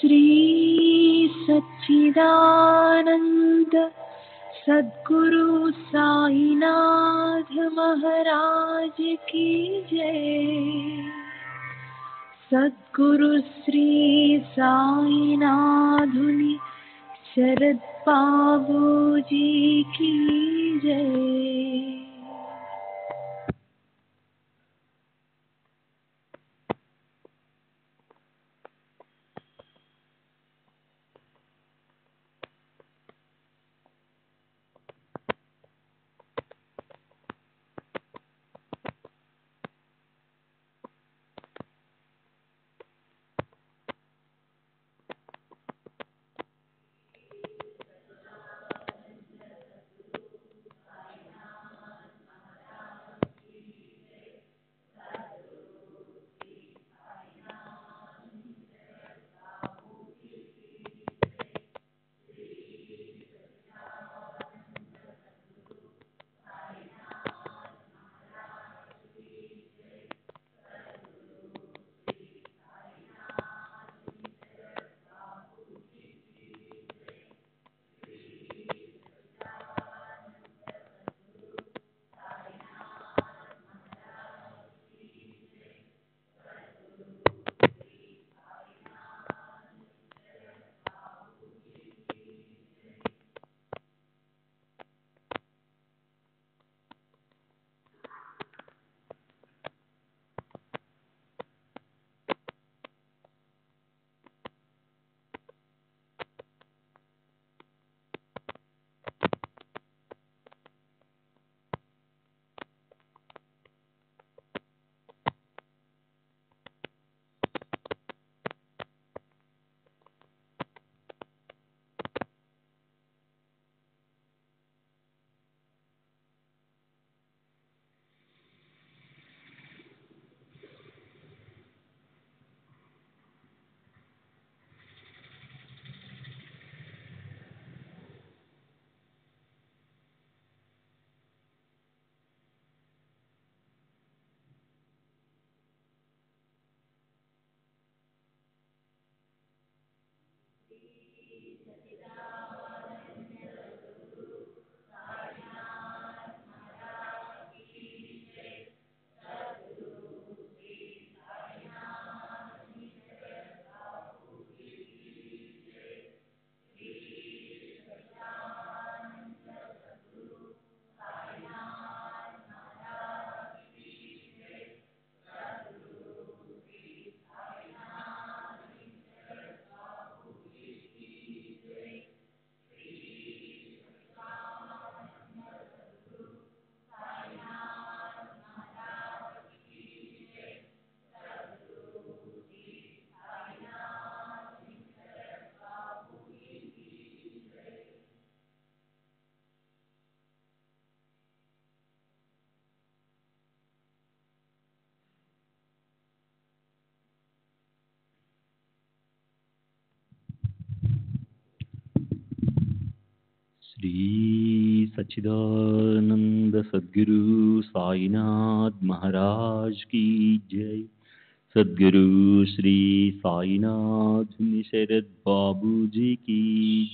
श्री सच्चिदानंद सद्गुरु साईनाथ महाराज की जय। सद्गुरु श्री साईनाथुनि शरद बाबूजी की जय। श्री सच्चिदानंद सद्गुरु साईनाथ महाराज की जय। सद्गुरु श्री साईनाथ शरद बाबूजी की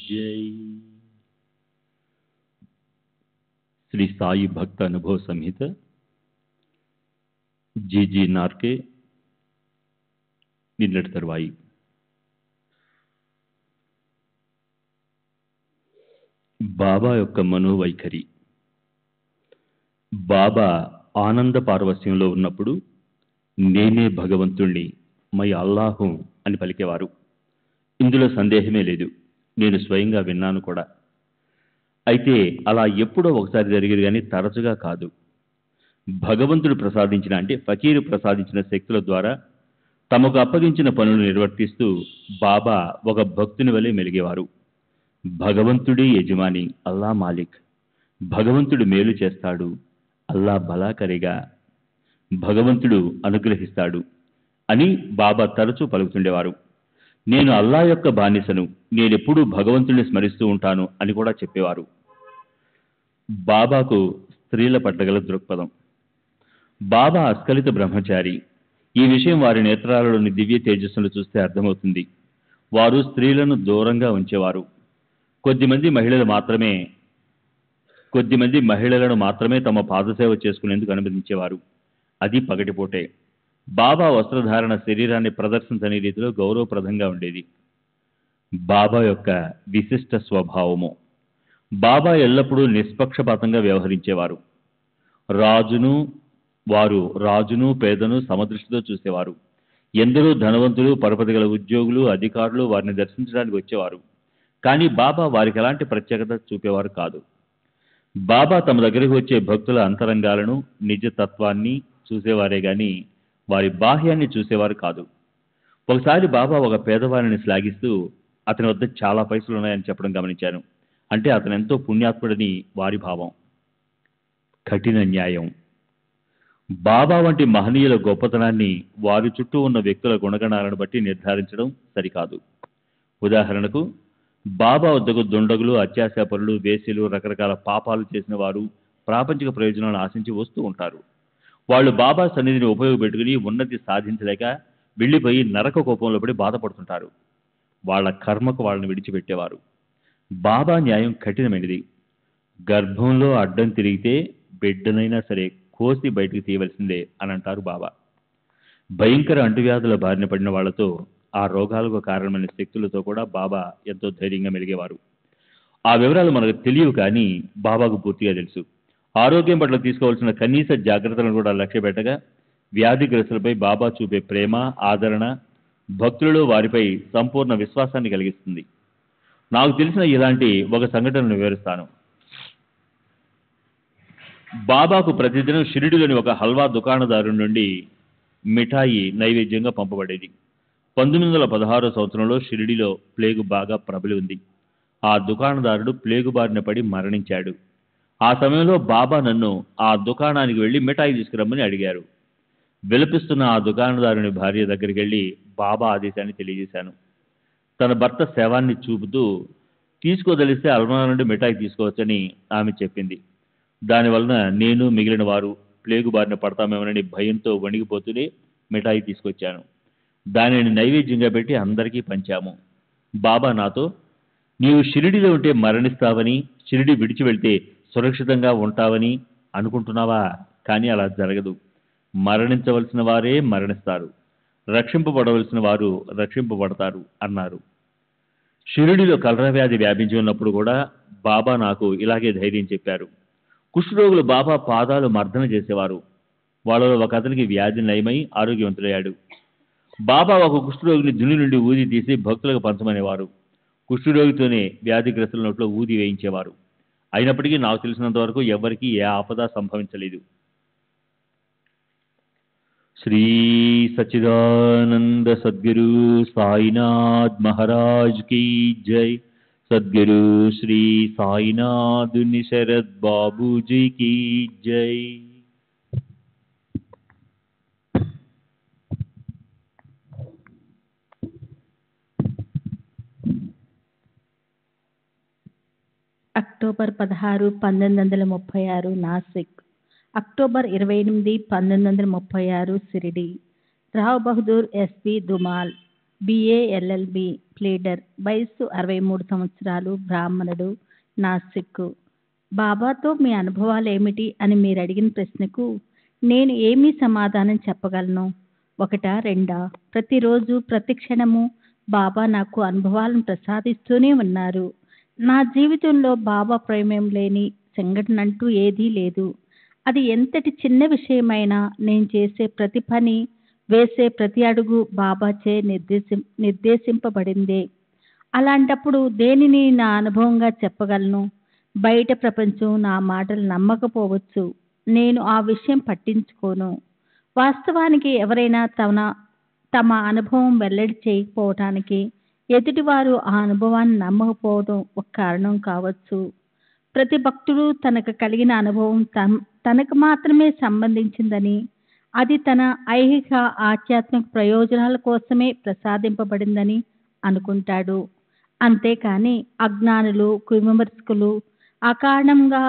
जय। श्री साई भक्त अनुभव संहित जी नार्के నిన్నటి తరువాయి బాబా యొక్క మనోవైఖరి. బాబా ఆనంద పారవస్యంలో ఉన్నప్పుడు నేనే భగవంతుణ్ణి, మై అల్లాహు అని పలికేవారు. ఇందులో సందేహమే లేదు. నేను స్వయంగా విన్నాను కూడా. అయితే అలా ఎప్పుడో ఒకసారి జరిగేది కానీ తరచుగా కాదు. భగవంతుడు ప్రసాదించిన, అంటే ఫకీరు ప్రసాదించిన శక్తుల ద్వారా తమకు అప్పగించిన పనులు నిర్వర్తిస్తూ బాబా ఒక భక్తుని వలె మెలిగేవారు. భగవంతుడే యజమాని, అల్లా మాలిక్. భగవంతుడు మేలు చేస్తాడు, అల్లా బలాకరిగా. భగవంతుడు అనుగ్రహిస్తాడు అని బాబా తరచూ పలుకుతుండేవారు. నేను అల్లా యొక్క బానిసను, నేనెప్పుడూ భగవంతుడిని స్మరిస్తూ ఉంటాను అని కూడా చెప్పేవారు. బాబాకు స్త్రీల పట్ల గల దృక్పథం. బాబా అస్ఖలిత బ్రహ్మచారి. ఈ విషయం వారి నేత్రాలలోని దివ్య తేజస్సును చూస్తే అర్థమవుతుంది. వారు స్త్రీలను దూరంగా ఉంచేవారు. కొద్దిమంది మహిళలను మాత్రమే తమ పాదసేవ చేసుకునేందుకు అనుమతించేవారు. అది పగటిపూటే. బాబా వస్త్రధారణ శరీరాన్ని ప్రదర్శించని రీతిలో గౌరవప్రదంగా ఉండేది. బాబా యొక్క విశిష్ట స్వభావము. బాబా ఎల్లప్పుడూ నిష్పక్షపాతంగా వ్యవహరించేవారు. రాజును పేదను సమదృష్టితో చూసేవారు. ఎందరో ధనవంతులు, పరపతి గల ఉద్యోగులు, అధికారులు వారిని దర్శించడానికి వచ్చేవారు. కానీ బాబా వారికి ఎలాంటి ప్రత్యేకత చూపేవారు కాదు. బాబా తమ దగ్గరికి వచ్చే భక్తుల అంతరంగాలను, నిజతత్వాన్ని చూసేవారే గాని వారి బాహ్యాన్ని చూసేవారు కాదు. ఒకసారి బాబా ఒక పేదవారిని శ్లాఘిస్తూ అతని వద్ద చాలా పైసలు ఉన్నాయని చెప్పడం గమనించాను. అంటే అతను ఎంతో పుణ్యాత్ముడని వారి భావం. కఠిన న్యాయం. బాబా వంటి మహనీయుల గొప్పతనాన్ని వారి చుట్టూ ఉన్న వ్యక్తుల గుణగణాలను బట్టి నిర్ధారించడం సరికాదు. ఉదాహరణకు, బాబా వద్దకు దుండగులు, అత్యాశాపరులు, వేశ్యలు, రకరకాల పాపాలు చేసిన వారు ప్రాపంచిక ప్రయోజనాలను ఆశించి వస్తూ ఉంటారు. వాళ్ళు బాబా సన్నిధిని ఉపయోగపెట్టుకుని ఉన్నతి సాధించలేక వెళ్ళిపోయి నరక కోపంలో పడి బాధపడుతుంటారు. వాళ్ళ కర్మకు వాళ్ళని విడిచిపెట్టేవారు. బాబా న్యాయం కఠినమైనది. గర్భంలో అడ్డం తిరిగితే బిడ్డనైనా సరే కోసి బయటకు తీయవలసిందే అని అంటారు బాబా. భయంకర అంటువ్యాధుల బారిన పడిన వాళ్లతో, ఆ రోగాలకు కారణమైన శక్తులతో కూడా బాబా ఎంతో ధైర్యంగా మెలిగేవారు. ఆ వివరాలు మనకు తెలియవు, కానీ బాబాకు పూర్తిగా తెలుసు. ఆరోగ్యం పట్ల తీసుకోవాల్సిన కనీస జాగ్రత్తలను కూడా లక్ష్య పెట్టగా వ్యాధిగ్రస్తులపై బాబా చూపే ప్రేమ, ఆదరణ భక్తులలో వారిపై సంపూర్ణ విశ్వాసాన్ని కలిగిస్తుంది. నాకు తెలిసిన ఇలాంటి ఒక సంఘటనను వివరిస్తాను. బాబాకు ప్రతిదినం షిరిడిలోని ఒక హల్వా దుకాణదారు నుండి మిఠాయి నైవేద్యంగా పంపబడేది. 1916 సంవత్సరంలో షిరిడిలో ప్లేగు బాగా ప్రబలి ఉంది. ఆ దుకాణదారుడు ప్లేగు బారిన పడి మరణించాడు. ఆ సమయంలో బాబా నన్ను ఆ దుకాణానికి వెళ్ళి మిఠాయి తీసుకురమ్మని అడిగారు. విలపిస్తున్న ఆ దుకాణదారుని భార్య దగ్గరికి వెళ్ళి బాబా ఆదేశాన్ని తెలియజేశాను. తన భర్త శవాన్ని చూపుతూ, తీసుకోదలిస్తే అల్మరా నుండి మిఠాయి తీసుకోవచ్చని ఆమె చెప్పింది. దానివలన నేను, మిగిలిన వారు ప్లేగు బారిన పడతామేమోనని భయంతో వణిగిపోతూనే మిఠాయి తీసుకొచ్చాను. దానిని నైవేద్యంగా పెట్టి అందరికీ పంచాము. బాబా నాతో, నీవు షిరిడిలో ఉంటే మరణిస్తావని, షిరిడి విడిచి వెళ్తే సురక్షితంగా ఉంటావని అనుకుంటున్నావా? కానీ అలా జరగదు. మరణించవలసిన వారే మరణిస్తారు, రక్షింపబడవలసిన వారు రక్షింపబడతారు అన్నారు. షిరిడిలో కలరా వ్యాధి వ్యాపించి ఉన్నప్పుడు కూడా బాబా నాకు ఇలాగే ధైర్యం చెప్పారు. కుష్ఠరోగులు బాబా పాదాలు మర్దన చేసేవారు. వాళ్ళలో ఒక అతనికి వ్యాధి నయమై ఆరోగ్యవంతులయ్యాడు. బాబా ఒక కుష్ఠరోగిని దుని నుండి ఊది తీసి భక్తులకు పంచమనేవారు. కుష్ఠరోగితోనే వ్యాధిగ్రస్తుల నోట్లో ఊది వేయించేవారు. అయినప్పటికీ నాకు తెలిసినంత వరకు ఎవ్వరికీ ఏ ఆపద సంభవించలేదు. శ్రీ సచ్చిదానంద సద్గురు సాయినాథ్ మహారాజ్ కీ జై. సద్గురు శ్రీ సాయినాథ్ శరద్ బాబూజీ కీ జై. October 16, 1936 Nashik. October 28, 1936 Shirdi. Rao Bahadur SP Dumal, BA LLB, pleader. వయస్సు 63 సంవత్సరాలు, బ్రాహ్మణుడు, నాసిక్. బాబాతో మీ అనుభవాలు ఏమిటి అని మీరు అడిగిన ప్రశ్నకు నేను ఏమీ సమాధానం చెప్పగలను? ఒకటా రెండా? ప్రతిరోజు ప్రతి క్షణము బాబా నాకు అనుభవాలను ప్రసాదిస్తూనే ఉన్నారు. నా జీవితంలో బాబా ప్రమేయం లేని సంఘటన అంటూ ఏదీ లేదు. అది ఎంతటి చిన్న విషయమైనా నేను చేసే ప్రతి పని, వేసే ప్రతి అడుగు బాబాచే నిర్దేశింపబడిందే. అలాంటప్పుడు దేనిని నా అనుభవంగా చెప్పగలను? బయట ప్రపంచం నా మాటలు నమ్మకపోవచ్చు. నేను ఆ విషయం పట్టించుకోను. వాస్తవానికి ఎవరైనా తమ అనుభవం వెల్లడి చేయకపోవటానికి ఎదుటివారు ఆ అనుభవాన్ని నమ్మకపోవడం ఒక కారణం కావచ్చు. ప్రతి భక్తుడు తనకు కలిగిన అనుభవం తనకు మాత్రమే సంబంధించిందని, అది తన ఐహిక ఆధ్యాత్మిక ప్రయోజనాల కోసమే ప్రసాదింపబడిందని అనుకుంటాడు. అంతేకాని అజ్ఞానులు, కువిమర్శకులు, అకారణంగా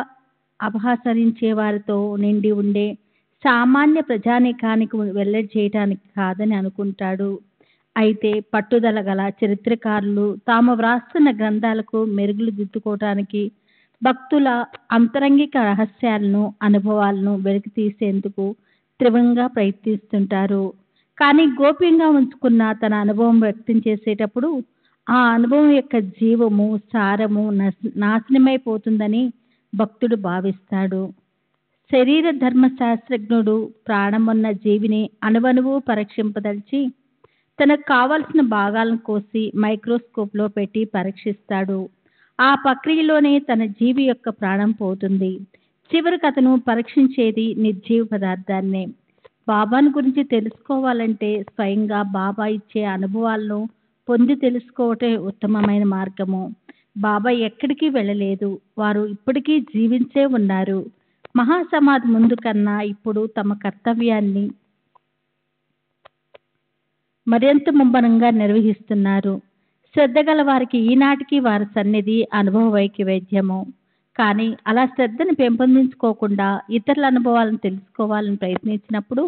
అపహసించే వారితో నిండి ఉండే సామాన్య ప్రజానీకానికి వెల్లడి చేయటానికి కాదని అనుకుంటాడు. అయితే పట్టుదల గల చరిత్రకారులు తాము వ్రాస్తున్న గ్రంథాలకు మెరుగులు దిద్దుకోవటానికి భక్తుల అంతరంగిక రహస్యాలను అనుభవాలను వెలికి తీసేందుకు తీవ్రంగా ప్రయత్నిస్తుంటారు. కానీ గోప్యంగా ఉంచుకున్న తన అనుభవం వ్యక్తం చేసేటప్పుడు ఆ అనుభవం యొక్క జీవము సారము నాశనమైపోతుందని భక్తుడు భావిస్తాడు. శరీర ధర్మశాస్త్రజ్ఞుడు ప్రాణమున్న జీవిని అణువణువు పరీక్షింపదలిచి తనకు కావలసిన భాగాలను కోసి మైక్రోస్కోప్లో పెట్టి పరీక్షిస్తాడు. ఆ ప్రక్రియలోనే తన జీవి యొక్క ప్రాణం పోతుంది. చివరికి అతను పరీక్షించేది నిర్జీవ పదార్థాన్నే. బాబాను గురించి తెలుసుకోవాలంటే స్వయంగా బాబా ఇచ్చే అనుభవాలను పొంది తెలుసుకోవటం ఉత్తమమైన మార్గము. బాబా ఎక్కడికి వెళ్ళలేదు, వారు ఇప్పటికీ జీవించే ఉన్నారు. మహాసమాధి ముందు కన్నా ఇప్పుడు తమ కర్తవ్యాన్ని మరింత ముమ్మరంగా నిర్వహిస్తున్నారు. శ్రద్ధ గల వారికి ఈనాటికి వారి సన్నిధి అనుభవ వైద్యము. కానీ అలా శ్రద్ధను పెంపొందించుకోకుండా ఇతరుల అనుభవాలను తెలుసుకోవాలని ప్రయత్నించినప్పుడు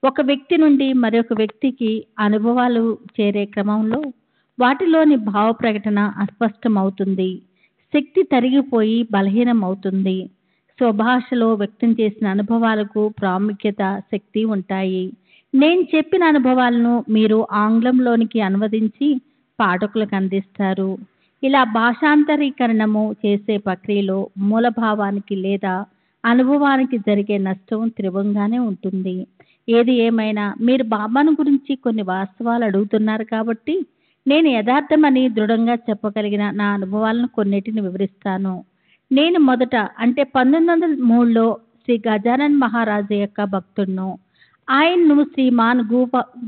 ఒక వ్యక్తి నుండి మరొక వ్యక్తికి అనుభవాలు చేరే క్రమంలో వాటిలోని భావ ప్రకటన అస్పష్టమవుతుంది. శక్తి తరిగిపోయి బలహీనం అవుతుంది. స్వభాషలో వ్యక్తం చేసిన అనుభవాలకు ప్రాముఖ్యత శక్తి ఉంటాయి. నేను చెప్పిన అనుభవాలను మీరు ఆంగ్లంలోనికి అనువదించి పాఠకులకు అందిస్తారు. ఇలా భాషాంతరీకరణము చేసే ప్రక్రియలో మూలభావానికి లేదా అనుభవానికి జరిగే నష్టం తీవ్రంగానే ఉంటుంది. ఏది ఏమైనా మీరు బాబాను గురించి కొన్ని వాస్తవాలు అడుగుతున్నారు కాబట్టి నేను యథార్థమని దృఢంగా చెప్పగలిగిన నా అనుభవాలను కొన్నిటిని వివరిస్తాను. నేను మొదట అంటే 1903లో శ్రీ గజానన్ మహారాజు యొక్క భక్తుడును. ఆయన్ను శ్రీమాన్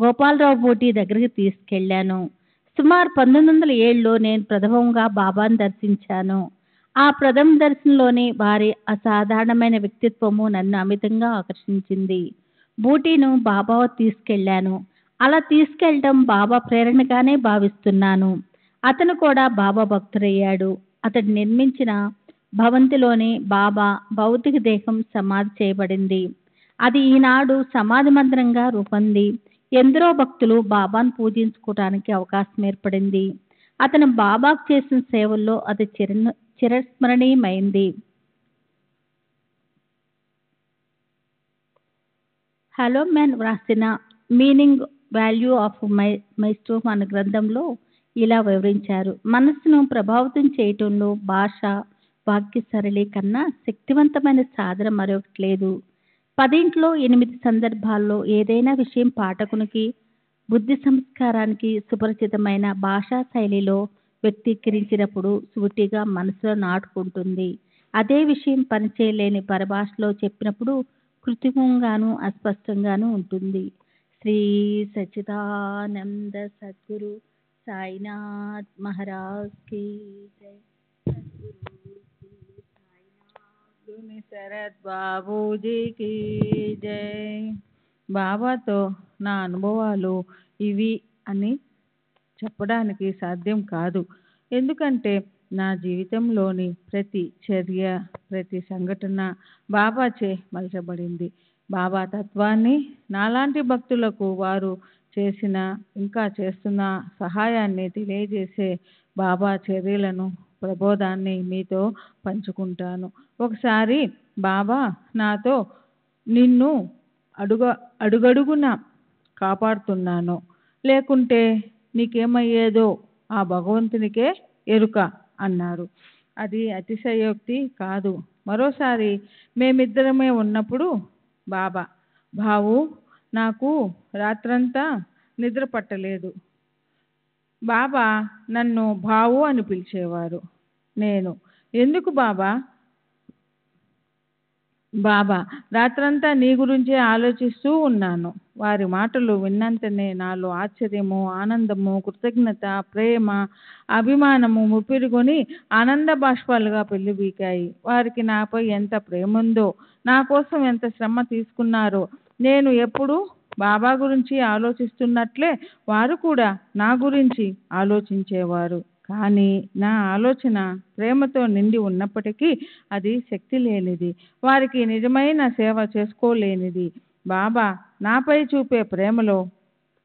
గోపాలరావు బూటి దగ్గరికి తీసుకెళ్లాను. సుమారు 1907లో నేను ప్రథమంగా బాబాను దర్శించాను. ఆ ప్రథమ దర్శనంలోని వారి అసాధారణమైన వ్యక్తిత్వము నన్ను అమితంగా ఆకర్షించింది. బూటీను బాబా తీసుకెళ్లాను. అలా తీసుకెళ్లడం బాబా ప్రేరణగానే భావిస్తున్నాను. అతను కూడా బాబా భక్తుడయ్యాడు. అతడు నిర్మించిన భవంతిలోని బాబా భౌతిక దేహం సమాధి చేయబడింది. అది ఈనాడు సమాధి మందిరంగా రూపొంది ఎందరో భక్తులు బాబాను పూజించుకోవడానికి అవకాశం ఏర్పడింది. అతను బాబాకు చేసిన సేవల్లో అది చిరస్మరణీయమైంది. హలో మ్యాన్ వ్రాసిన meaning value of my storm అనే గ్రంథంలో ఇలా వివరించారు. మనస్సును ప్రభావితం చేయటంలో భాష వాక్య సరళి కన్నా శక్తివంతమైన సాధన మరొకటి లేదు. 10లో 8 సందర్భాల్లో ఏదైనా విషయం పాఠకునికి బుద్ధి సంస్కారానికి సుపరిచితమైన భాషా శైలిలో వ్యక్తీకరించినప్పుడు సూటిగా మనసులో నాటుకుంటుంది. అదే విషయం పనిచేయలేని పరిభాషలో చెప్పినప్పుడు కృత్రిమంగాను అస్పష్టంగాను ఉంటుంది. శ్రీ సచ్చిదానంద సద్గురు సాయినాథ్ మహారాజ్ కి జై. శరత్ బాబూజీకి జై. బాబాతో నా అనుభవాలు ఇవి అని చెప్పడానికి సాధ్యం కాదు. ఎందుకంటే నా జీవితంలోని ప్రతి చర్య ప్రతి సంఘటన బాబాచే మలచబడింది. బాబా తత్వాన్ని నాలాంటి భక్తులకు వారు చేసిన ఇంకా చేస్తున్న సహాయాన్ని తెలియజేసే బాబా చర్యలను ప్రబోధాన్ని మీతో పంచుకుంటాను. ఒకసారి బాబా నాతో నిన్ను అడుగడుగున కాపాడుతున్నాను, లేకుంటే నీకేమయ్యేదో ఆ భగవంతునికే ఎరుక అన్నారు. అది అతిశయోక్తి కాదు. మరోసారి మేమిద్దరమే ఉన్నప్పుడు బాబా, బావు నాకు రాత్రంతా నిద్ర పట్టలేదు. బాబా నన్ను బావు అని పిలిచేవారు. నేను ఎందుకు బాబా? బాబా రాత్రంతా నీ గురించే ఆలోచిస్తూ ఉన్నాను. వారి మాటలు విన్నంతనే నాలో ఆశ్చర్యము, ఆనందము, కృతజ్ఞత, ప్రేమ, అభిమానము ముప్పిరుగొని ఆనంద బాష్పాలుగా పెళ్ళిబీకాయి. వారికి నాపై ఎంత ప్రేమ ఉందో, నా కోసం ఎంత శ్రమ తీసుకున్నారో. నేను ఎప్పుడు బాబా గురించి ఆలోచిస్తున్నట్లే వారు కూడా నా గురించి ఆలోచించేవారు. కానీ నా ఆలోచన ప్రేమతో నిండి ఉన్నప్పటికీ అది శక్తి లేనిది, వారికి నిజమైన సేవ చేసుకోలేనిది. బాబా నాపై చూపే ప్రేమలో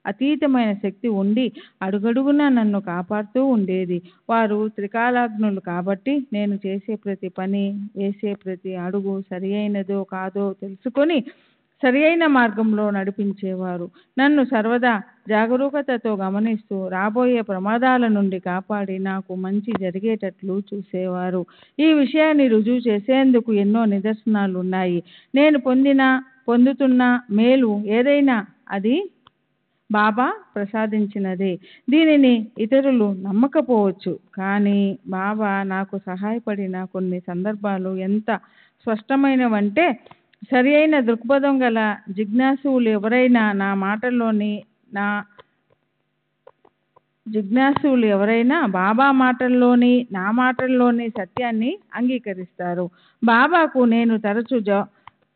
అతీతమైన శక్తి ఉండి అడుగడుగునా నన్ను కాపాడుతూ ఉండేది. వారు త్రికాలాగ్నులు కాబట్టి నేను చేసే ప్రతి పని, వేసే ప్రతి అడుగు సరి అయినదో కాదో తెలుసుకొని సరి అయిన మార్గంలో నడిపించేవారు. నన్ను సర్వదా జాగరూకతతో గమనిస్తూ రాబోయే ప్రమాదాల నుండి కాపాడి నాకు మంచి జరిగేటట్లు చూసేవారు. ఈ విషయాన్ని రుజువు చేసేందుకు ఎన్నో నిదర్శనాలు ఉన్నాయి. నేను పొందుతున్న మేలు ఏదైనా అది బాబా ప్రసాదించినదే. దీనిని ఇతరులు నమ్మకపోవచ్చు, కానీ బాబా నాకు సహాయపడిన కొన్ని సందర్భాలు ఎంత స్పష్టమైనవంటే సరి అయిన దృక్పథం గల జిజ్ఞాసువులు ఎవరైనా బాబా మాటల్లోని నా మాటల్లోని సత్యాన్ని అంగీకరిస్తారు. బాబాకు నేను తరచు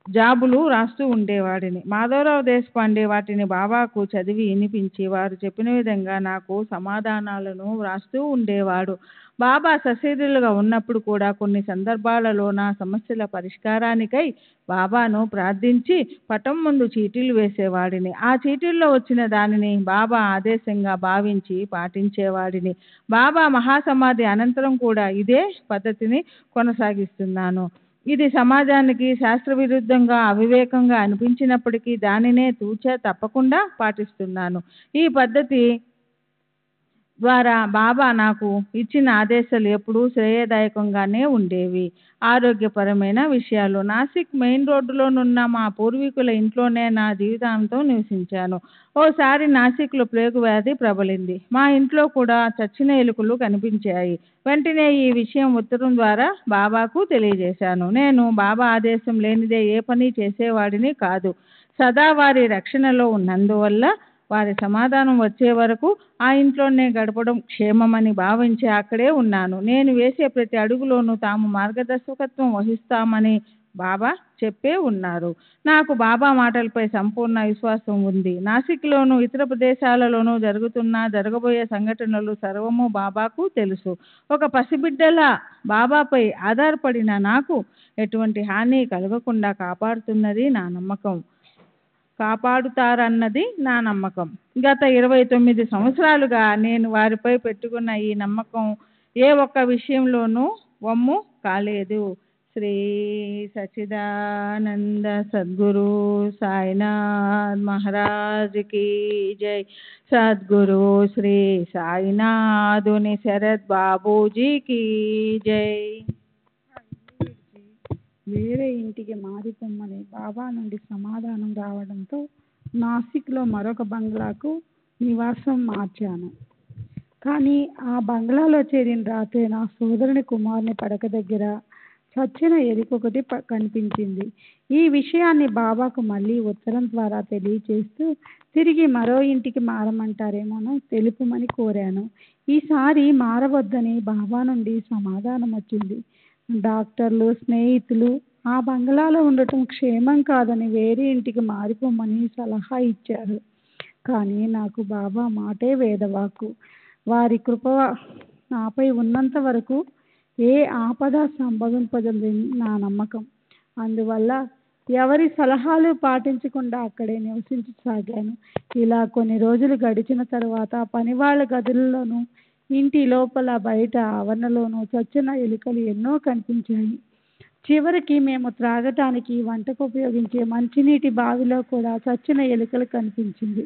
జాబులు రాస్తూ ఉండేవాడిని. మాధవరావు దేశపాండే వాటిని బాబాకు చదివి వినిపించి వారు చెప్పిన విధంగా నాకు సమాధానాలను వ్రాస్తూ ఉండేవాడు. బాబా సశరీరులుగా ఉన్నప్పుడు కూడా కొన్ని సందర్భాలలో నా సమస్యల పరిష్కారానికై బాబాను ప్రార్థించి పటం ముందు చీటీలు వేసేవాడిని. ఆ చీటీల్లో వచ్చిన దానిని బాబా ఆదేశంగా భావించి పాటించేవాడిని. బాబా మహాసమాధి అనంతరం కూడా ఇదే పద్ధతిని కొనసాగిస్తున్నాను. ఇది సమాజానికి శాస్త్ర విరుద్ధంగా అవివేకంగా అనిపించినప్పటికీ దానినే తూచా తప్పకుండా పాటిస్తున్నాను. ఈ పద్ధతి ద్వారా బాబా నాకు ఇచ్చిన ఆదేశాలు ఎప్పుడూ శ్రేయదాయకంగానే ఉండేవి. ఆరోగ్యపరమైన విషయాలు. నాసిక్ మెయిన్ రోడ్డులోనున్న మా పూర్వీకుల ఇంట్లోనే నా జీవితాంతం నివసించాను. ఓసారి నాసిక్లో ప్లేగు వ్యాధి ప్రబలింది. మా ఇంట్లో కూడా చచ్చిన ఎలుకలు కనిపించాయి. వెంటనే ఈ విషయం ఉత్తరం ద్వారా బాబాకు తెలియజేశాను. నేను బాబా ఆదేశం లేనిదే ఏ పని చేసేవాడిని కాదు. సదా వారి రక్షణలో ఉన్నందువల్ల వారి సమాధానం వచ్చే వరకు ఆ ఇంట్లోనే గడపడం క్షేమమని భావించి అక్కడే ఉన్నాను. నేను వేసే ప్రతి అడుగులోనూ తాము మార్గదర్శకత్వం వహిస్తామని బాబా చెప్పే ఉన్నారు. నాకు బాబా మాటలపై సంపూర్ణ విశ్వాసం ఉంది. నాసిక్లోను ఇతర ప్రదేశాలలోనూ జరగబోయే సంఘటనలు సర్వము బాబాకు తెలుసు. ఒక పసిబిడ్డలా బాబాపై ఆధారపడిన నాకు ఎటువంటి హాని కలగకుండా కాపాడుతారన్నది నా నమ్మకం. గత 29 సంవత్సరాలుగా నేను వారిపై పెట్టుకున్న ఈ నమ్మకం ఏ ఒక్క విషయంలోనూ వమ్ము కాలేదు. శ్రీ సచ్చిదానంద సద్గురు సాయినాథ్ మహారాజ్ की जय. సద్గురు శ్రీ సాయినాథుని శరత్ బాబూజీ की जय. వేరే ఇంటికి మారిపోమ్మని బాబా నుండి సమాధానం రావడంతో నాసిక్లో మరొక బంగ్లాకు నివాసం మార్చాను. కానీ ఆ బంగ్లాలో చేరిన రాత్రి నా సోదరుని కుమారుని పడక దగ్గర చచ్చిన ఎలుకొకటి కనిపించింది. ఈ విషయాన్ని బాబాకు మళ్ళీ ఉత్తరం ద్వారా తెలియచేస్తూ తిరిగి మరో ఇంటికి మారమంటారేమోనో తెలుపమని కోరాను. ఈసారి మారవద్దని బాబా నుండి సమాధానం వచ్చింది. డాక్టర్లు, స్నేహితులు ఆ బంగ్లాలో ఉండటం క్షేమం కాదని వేరే ఇంటికి మారిపోమని సలహా ఇచ్చారు. కానీ నాకు బాబా మాటే వేదవాక్కు. వారి కృప నాపై ఉన్నంత వరకు ఏ ఆపద సంభవింపదని నా నమ్మకం. అందువల్ల ఎవరి సలహాలు పాటించకుండా అక్కడే నివసించసాగాను. ఇలా కొన్ని రోజులు గడిచిన తర్వాత పనివాళ్ళ గదుల్లోనూ ఇంటి లోపల బయట ఆవరణలోనూ చచ్చిన ఎలుకలు ఎన్నో కనిపించాయి. చివరికి మేము త్రాగటానికి వంటకు ఉపయోగించే మంచినీటి బావిలో కూడా చచ్చిన ఎలుకలు కనిపించింది.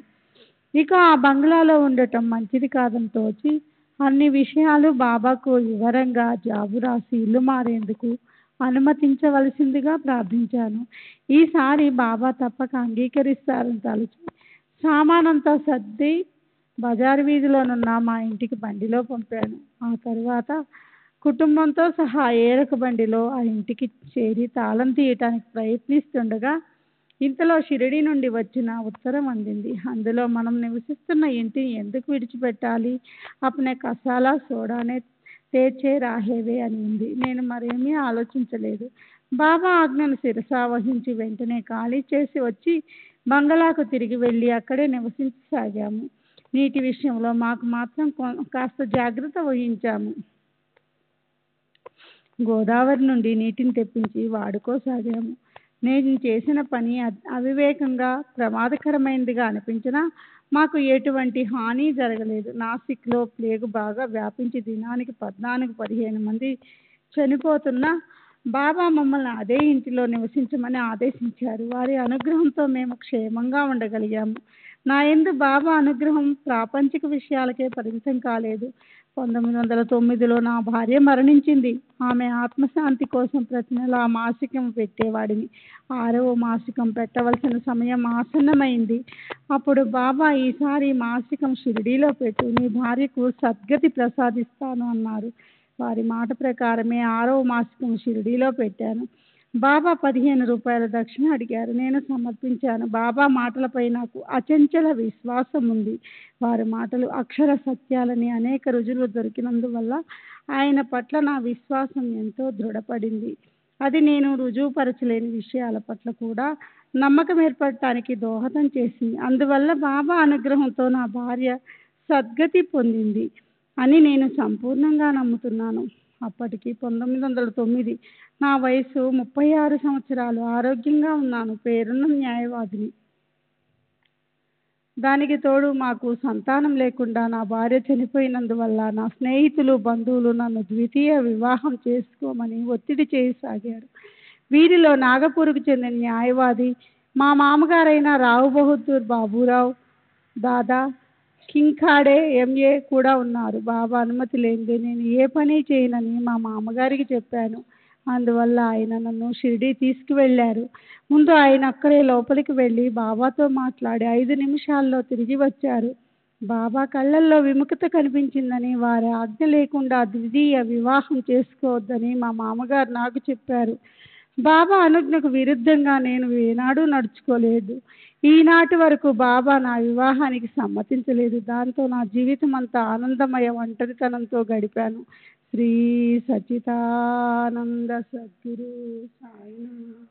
ఇక ఆ బంగ్లాలో ఉండటం మంచిది కాదని తోచి అన్ని విషయాలు బాబాకు వివరంగా జాబు రాసి ఇల్లు మారేందుకు అనుమతించవలసిందిగా ప్రార్థించాను. ఈసారి బాబా తప్పక అంగీకరిస్తారని తలచి సామానంతా సర్ది బజారు వీధిలోనున్న మా ఇంటికి బండిలో పంపాను. ఆ తర్వాత కుటుంబంతో సహా ఏరక బండిలో ఆ ఇంటికి చేరి తాళం తీయటానికి ప్రయత్నిస్తుండగా ఇంతలో షిరిడి నుండి వచ్చిన ఉత్తరం అందింది. అందులో మనం నివసిస్తున్న ఇంటిని ఎందుకు విడిచిపెట్టాలి, అప్నే కసాలా సోడానే తేచే రాహేవే అని ఉంది. నేను మరేమీ ఆలోచించలేదు. బాబా ఆజ్ఞను శిరసావహించి వెంటనే ఖాళీ చేసి వచ్చి బంగళాకు తిరిగి వెళ్ళి అక్కడే నివసించసాగాము. నీటి విషయంలో మాకు మాత్రం కాస్త జాగ్రత్త వహించాము. గోదావరి నుండి నీటిని తెప్పించి వాడుకోసాగాము. నేను చేసిన పని అవివేకంగా ప్రమాదకరమైనదిగా అనిపించినా మాకు ఎటువంటి హాని జరగలేదు. నాసిక్లో ప్లేగు బాగా వ్యాపించి దినానికి 14-15 మంది చనిపోతున్నా బాబా మమ్మల్ని అదే ఇంటిలో నివసించమని ఆదేశించారు. వారి అనుగ్రహంతో మేము క్షేమంగా ఉండగలిగాము. నా యందు బాబా అనుగ్రహం ప్రాపంచిక విషయాలకే పరిమితం కాలేదు. 1909లో నా భార్య మరణించింది. ఆమె ఆత్మశాంతి కోసం ప్రతి నెల మాసికం పెట్టేవాడిని. 6వ మాసికం పెట్టవలసిన సమయం ఆసన్నమైంది. అప్పుడు బాబా, ఈసారి మాసికం షిరిడీలో పెట్టు, నీ భార్యకు సద్గతి ప్రసాదిస్తాను అన్నారు. వారి మాట ప్రకారమే 6వ మాసికం షిరిడీలో పెట్టాను. బాబా 15 రూపాయల దక్షిణ అడిగారు. నేను సమర్పించాను. బాబా మాటలపై నాకు అచంచల విశ్వాసం ఉంది. వారి మాటలు అక్షర సత్యాలని అనేక రుజువులు దొరికినందువల్ల ఆయన పట్ల నా విశ్వాసం ఎంతో దృఢపడింది. అది నేను రుజువుపరచలేని విషయాల పట్ల కూడా నమ్మకం ఏర్పడటానికి దోహదం చేసింది. అందువల్ల బాబా అనుగ్రహంతో నా భార్య సద్గతి పొందింది అని నేను సంపూర్ణంగా నమ్ముతున్నాను. అప్పటికి 1909. నా వయసు 36 సంవత్సరాలు. ఆరోగ్యంగా ఉన్నాను. పేరున్న న్యాయవాదిని. దానికి తోడు మాకు సంతానం లేకుండా నా భార్య చనిపోయినందువల్ల నా స్నేహితులు, బంధువులు నన్ను ద్వితీయ వివాహం చేసుకోమని ఒత్తిడి చేయసాగారు. వీరిలో నాగపూర్కు చెందిన న్యాయవాది మా మామగారైన రావు బహదూర్ బాబురావు దాదా కింగ్ఖాడే ఎంఏ కూడా ఉన్నారు. బాబా అనుమతి లేనిదే నేను ఏ పని చేయనని మా మామగారికి చెప్పాను. అందువల్ల ఆయన నన్ను షిరిడీ తీసుకువెళ్ళారు. ముందు ఆయన అక్కడే లోపలికి వెళ్ళి బాబాతో మాట్లాడి 5 నిమిషాల్లో తిరిగి వచ్చారు. బాబా కళ్ళల్లో విముఖత కనిపించిందని, వారి ఆజ్ఞ లేకుండా ద్వితీయ వివాహం చేసుకోవద్దని మా మామగారు నాకు చెప్పారు. బాబా అనుజ్ఞకు విరుద్ధంగా నేను ఏనాడూ నడుచుకోలేదు. ఈనాటి వరకు బాబా నా వివాహానికి సమ్మతించలేదు. దాంతో నా జీవితం అంతా ఆనందమయ ఒంటరితనంతో గడిపాను. శ్రీ సచిదానంద సద్గురు సాయినాథ్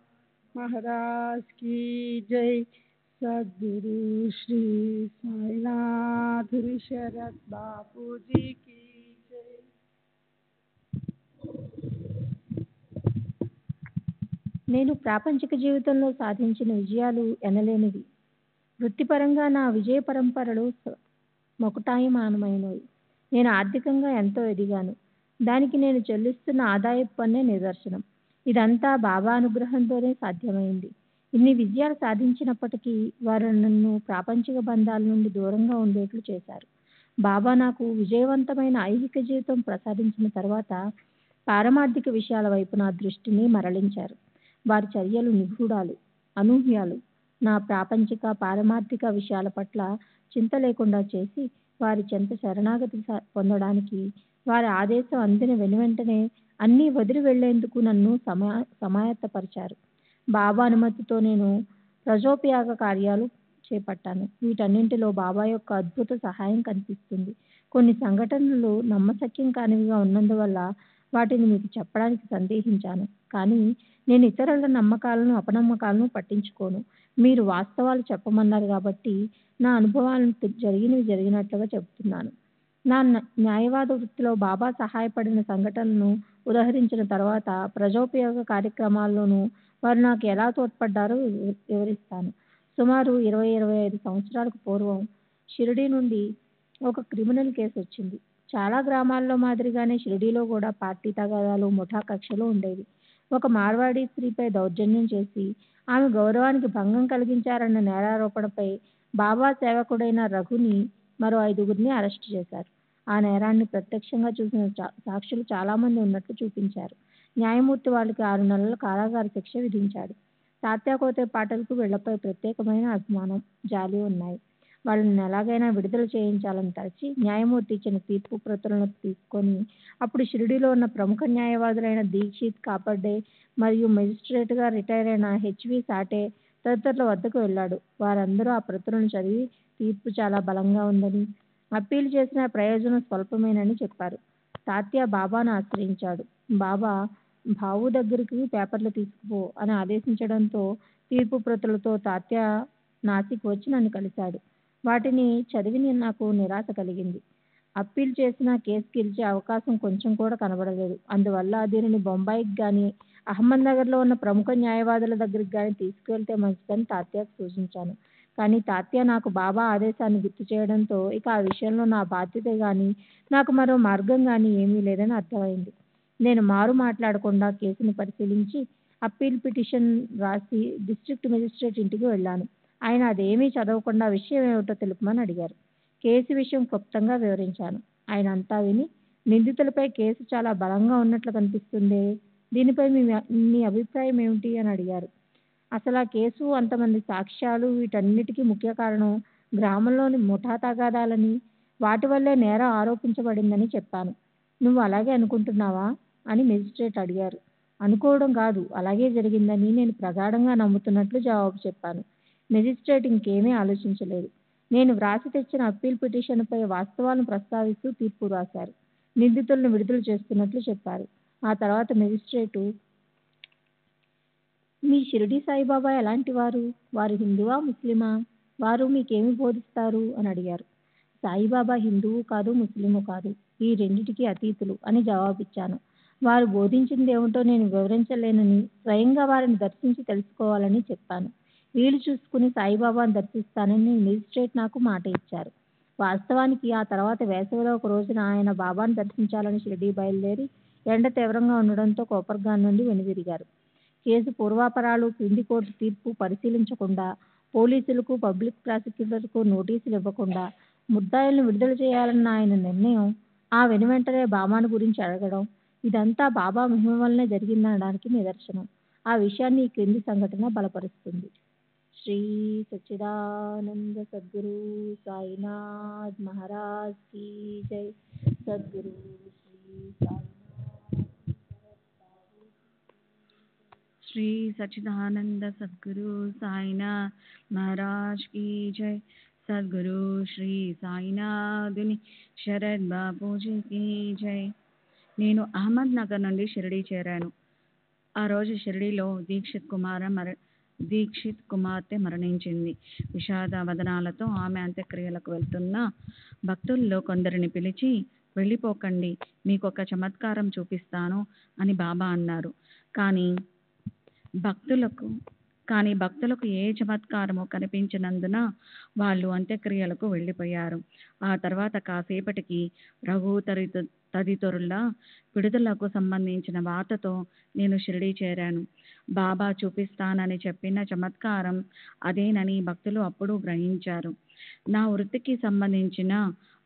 మహారాజ్ కీ జై. సద్గురు శ్రీ సాయినాథ్ శరత్ బాపూజీ కీ జై. నేను ప్రాపంచిక జీవితంలో సాధించిన విజయాలు ఎనలేనివి. వృత్తిపరంగా నా విజయ పరంపరలు మొకటాయమానమైనవి. నేను ఆర్థికంగా ఎంతో ఎదిగాను. దానికి నేను చెల్లిస్తున్న ఆదాయపు పన్నే నిదర్శనం. ఇదంతా బాబా అనుగ్రహంతోనే సాధ్యమైంది. ఇన్ని విజయాలు సాధించినప్పటికీ వారు నన్ను ప్రాపంచిక బంధాల నుండి దూరంగా ఉండేట్లు చేశారు. బాబా నాకు విజయవంతమైన ఐహిక జీవితం ప్రసాదించిన తర్వాత పారమార్థిక విషయాల వైపు నా దృష్టిని మరలించారు. వారి చర్యలు నిగూఢాలు, అనూహ్యాలు. నా ప్రాపంచిక, పారమార్థిక విషయాల పట్ల చింత లేకుండా చేసి వారి చెంత శరణాగతి పొందడానికి వారి ఆదేశం అందిన వెనువెంటనే అన్నీ వదిలి వెళ్లేందుకు నన్ను సమాయత్తపరిచారు. బాబా అనుమతితో నేను ప్రజోపయోగ కార్యాలు చేపట్టాను. వీటన్నింటిలో బాబా యొక్క అద్భుత సహాయం కనిపిస్తుంది. కొన్ని సంఘటనలు నమ్మశక్యం కానివిగా ఉన్నందువల్ల వాటిని మీకు చెప్పడానికి సందేహించాను. కానీ నేను ఇతరుల నమ్మకాలను, అపనమ్మకాలను పట్టించుకోను. మీరు వాస్తవాలు చెప్పమన్నారు కాబట్టి నా అనుభవాలను జరిగినవి జరిగినట్లుగా చెబుతున్నాను. నా న్యాయవాద వృత్తిలో బాబా సహాయపడిన సంఘటనలను ఉదహరించిన తర్వాత ప్రజోపయోగ కార్యక్రమాల్లోనూ వారు నాకు ఎలా తోడ్పడ్డారో వివరిస్తాను. సుమారు 20-25 సంవత్సరాలకు పూర్వం షిరిడీ నుండి ఒక క్రిమినల్ కేసు వచ్చింది. చాలా గ్రామాల్లో మాదిరిగానే షిరిడీలో కూడా పార్టీ తగాదాలు, ముఠా కక్షలు ఉండేవి. ఒక మార్వాడీ స్త్రీపై దౌర్జన్యం చేసి ఆమె గౌరవానికి భంగం కలిగించారన్న నేరారోపణపై బాబా సేవకుడైన రఘుని మరో 5గురిని అరెస్టు చేశారు. ఆ నేరాన్ని ప్రత్యక్షంగా చూసిన సాక్షులు చాలామంది ఉన్నట్లు చూపించారు. న్యాయమూర్తి వాళ్ళకి 6 నెలల కారాగార శిక్ష విధించాడు. తాత్యాకోతే పాటలకు వీళ్లపై ప్రత్యేకమైన అభిమానం, జాలి ఉన్నాయి. వాళ్ళని ఎలాగైనా విడుదల చేయించాలని తలచి న్యాయమూర్తి ఇచ్చిన తీర్పు ప్రతులను తీసుకొని అప్పుడు షిరిడీలో ఉన్న ప్రముఖ న్యాయవాదులైన దీక్షిత్ కాపర్డే మరియు మెజిస్ట్రేట్గా రిటైర్ అయిన హెచ్వి సాటే తదితరుల వద్దకు వెళ్ళాడు. వారందరూ ఆ ప్రతులను చదివి తీర్పు చాలా బలంగా ఉందని, అప్పీల్ చేసిన ప్రయోజనం స్వల్పమేనని చెప్పారు. తాత్యా బాబాను ఆశ్రయించాడు. బాబా భావు దగ్గరికి పేపర్లు తీసుకుపో అని ఆదేశించడంతో తీర్పు ప్రతులతో తాత్యా నాసిక్ వచ్చి నన్ను కలిశాడు. వాటిని చదివి నాకు నిరాశ కలిగింది. అప్పీల్ చేసిన కేసు గెలిచే అవకాశం కొంచెం కూడా కనబడలేదు. అందువల్ల దీనిని బొంబాయికి కానీ అహ్మద్నగర్లో ఉన్న ప్రముఖ న్యాయవాదుల దగ్గరికి కానీ తీసుకువెళ్తే మంచిదని తాత్యాకు సూచించాను. కానీ తాత్య నాకు బాబా ఆదేశాన్ని గుర్తు చేయడంతో ఇక ఆ విషయంలో నా బాధ్యత కానీ నాకు మరో మార్గం కానీ ఏమీ లేదని అర్థమైంది. నేను మారు మాట్లాడకుండా కేసును పరిశీలించి అప్పీల్ పిటిషన్ రాసి డిస్ట్రిక్ట్ మెజిస్ట్రేట్ ఇంటికి వెళ్ళాను. ఆయన అదేమీ చదవకుండా విషయం ఏమిటో తెలుపమని అడిగారు. కేసు విషయం క్లుప్తంగా వివరించాను. ఆయన అంతా విని, నిందితులపై కేసు చాలా బలంగా ఉన్నట్లు కనిపిస్తుంది, దీనిపై మీ అభిప్రాయం ఏమిటి అని అడిగారు. అసలు ఆ కేసు, అంతమంది సాక్ష్యాలు, వీటన్నిటికీ ముఖ్య కారణం గ్రామంలోని ముఠా తగాదాలని, వాటి వల్లే నేరం ఆరోపించబడిందని చెప్పాను. నువ్వు అలాగే అనుకుంటున్నావా అని మెజిస్ట్రేట్ అడిగారు. అనుకోవడం కాదు, అలాగే జరిగిందని నేను ప్రగాఢంగా నమ్ముతున్నట్లు జవాబు చెప్పాను. మెజిస్ట్రేట్ ఇంకేమీ ఆలోచించలేదు. నేను వ్రాసి తెచ్చిన అప్పీల్ పిటిషన్పై వాస్తవాలను ప్రస్తావిస్తూ తీర్పు రాశారు. నిందితులను విడుదల చేస్తున్నట్లు చెప్పారు. ఆ తర్వాత మెజిస్ట్రేటు, మీ షిరిడి సాయిబాబా ఎలాంటి వారు? వారు హిందువా, ముస్లిమా? వారు మీకేమి బోధిస్తారు అని అడిగారు. సాయిబాబా హిందువు కాదు, ముస్లిము కాదు, ఈ రెండిటికి అతీతులు అని జవాబిచ్చాను. వారు బోధించింది ఏమిటో నేను వివరించలేనని, స్వయంగా వారిని దర్శించి తెలుసుకోవాలని చెప్పాను. వీలు చూసుకుని సాయిబాబాను దర్శిస్తానని మెజిస్ట్రేట్ నాకు మాట ఇచ్చారు. వాస్తవానికి ఆ తర్వాత వేసవిలో ఒక రోజున ఆయన బాబాను దర్శించాలని షిరిడీ బయలుదేరి ఎండ తీవ్రంగా ఉండడంతో కోపర్గాన్ నుండి వెనుదిరిగారు. కేసు పూర్వాపరాలు, క్రింది కోర్టు తీర్పు పరిశీలించకుండా, పోలీసులకు, పబ్లిక్ ప్రాసిక్యూటర్కు నోటీసులు ఇవ్వకుండా ముద్దాయిలను విడుదల చేయాలన్న ఆయన నిర్ణయం, ఆ వెనువెంటనే బాబాను గురించి అడగడం, ఇదంతా బాబా మహిమ వల్లనే జరిగిందనడానికి నిదర్శనం. ఆ విషయాన్ని ఈ క్రింది సంఘటన బలపరుస్తుంది. శ్రీ సచ్చిదానంద సద్గురు సాయినాథ్ మహారాజ్ కీ జై. సద్గురు శ్రీ సచ్చిదానంద సద్గురు సాయినాథ్ మహారాజ్ కీ జై. సద్గురు శ్రీ సాయినాథుని శరద్ బాపూజీ కీ జై. నేను అహ్మద్ నగర్ నుండి షిరిడీ చేరాను. ఆ రోజు షిరిడీలో దీక్షిత్ కుమార్తె మరణించింది. విషాద వదనాలతో ఆమె అంత్యక్రియలకు వెళ్తున్న భక్తుల్లో కొందరిని పిలిచి, వెళ్ళిపోకండి, మీకు ఒక చమత్కారం చూపిస్తాను అని బాబా అన్నారు. కానీ భక్తులకు ఏ చమత్కారమో కనిపించినందున వాళ్ళు అంత్యక్రియలకు వెళ్ళిపోయారు. ఆ తర్వాత కాసేపటికి రఘు తదితరుల విడుదలకు సంబంధించిన వార్తతో నేను షిరిడీ చేరాను. బాబా చూపిస్తానని చెప్పిన చమత్కారం అదేనని భక్తులు అప్పుడు గ్రహించారు. నా వృత్తికి సంబంధించిన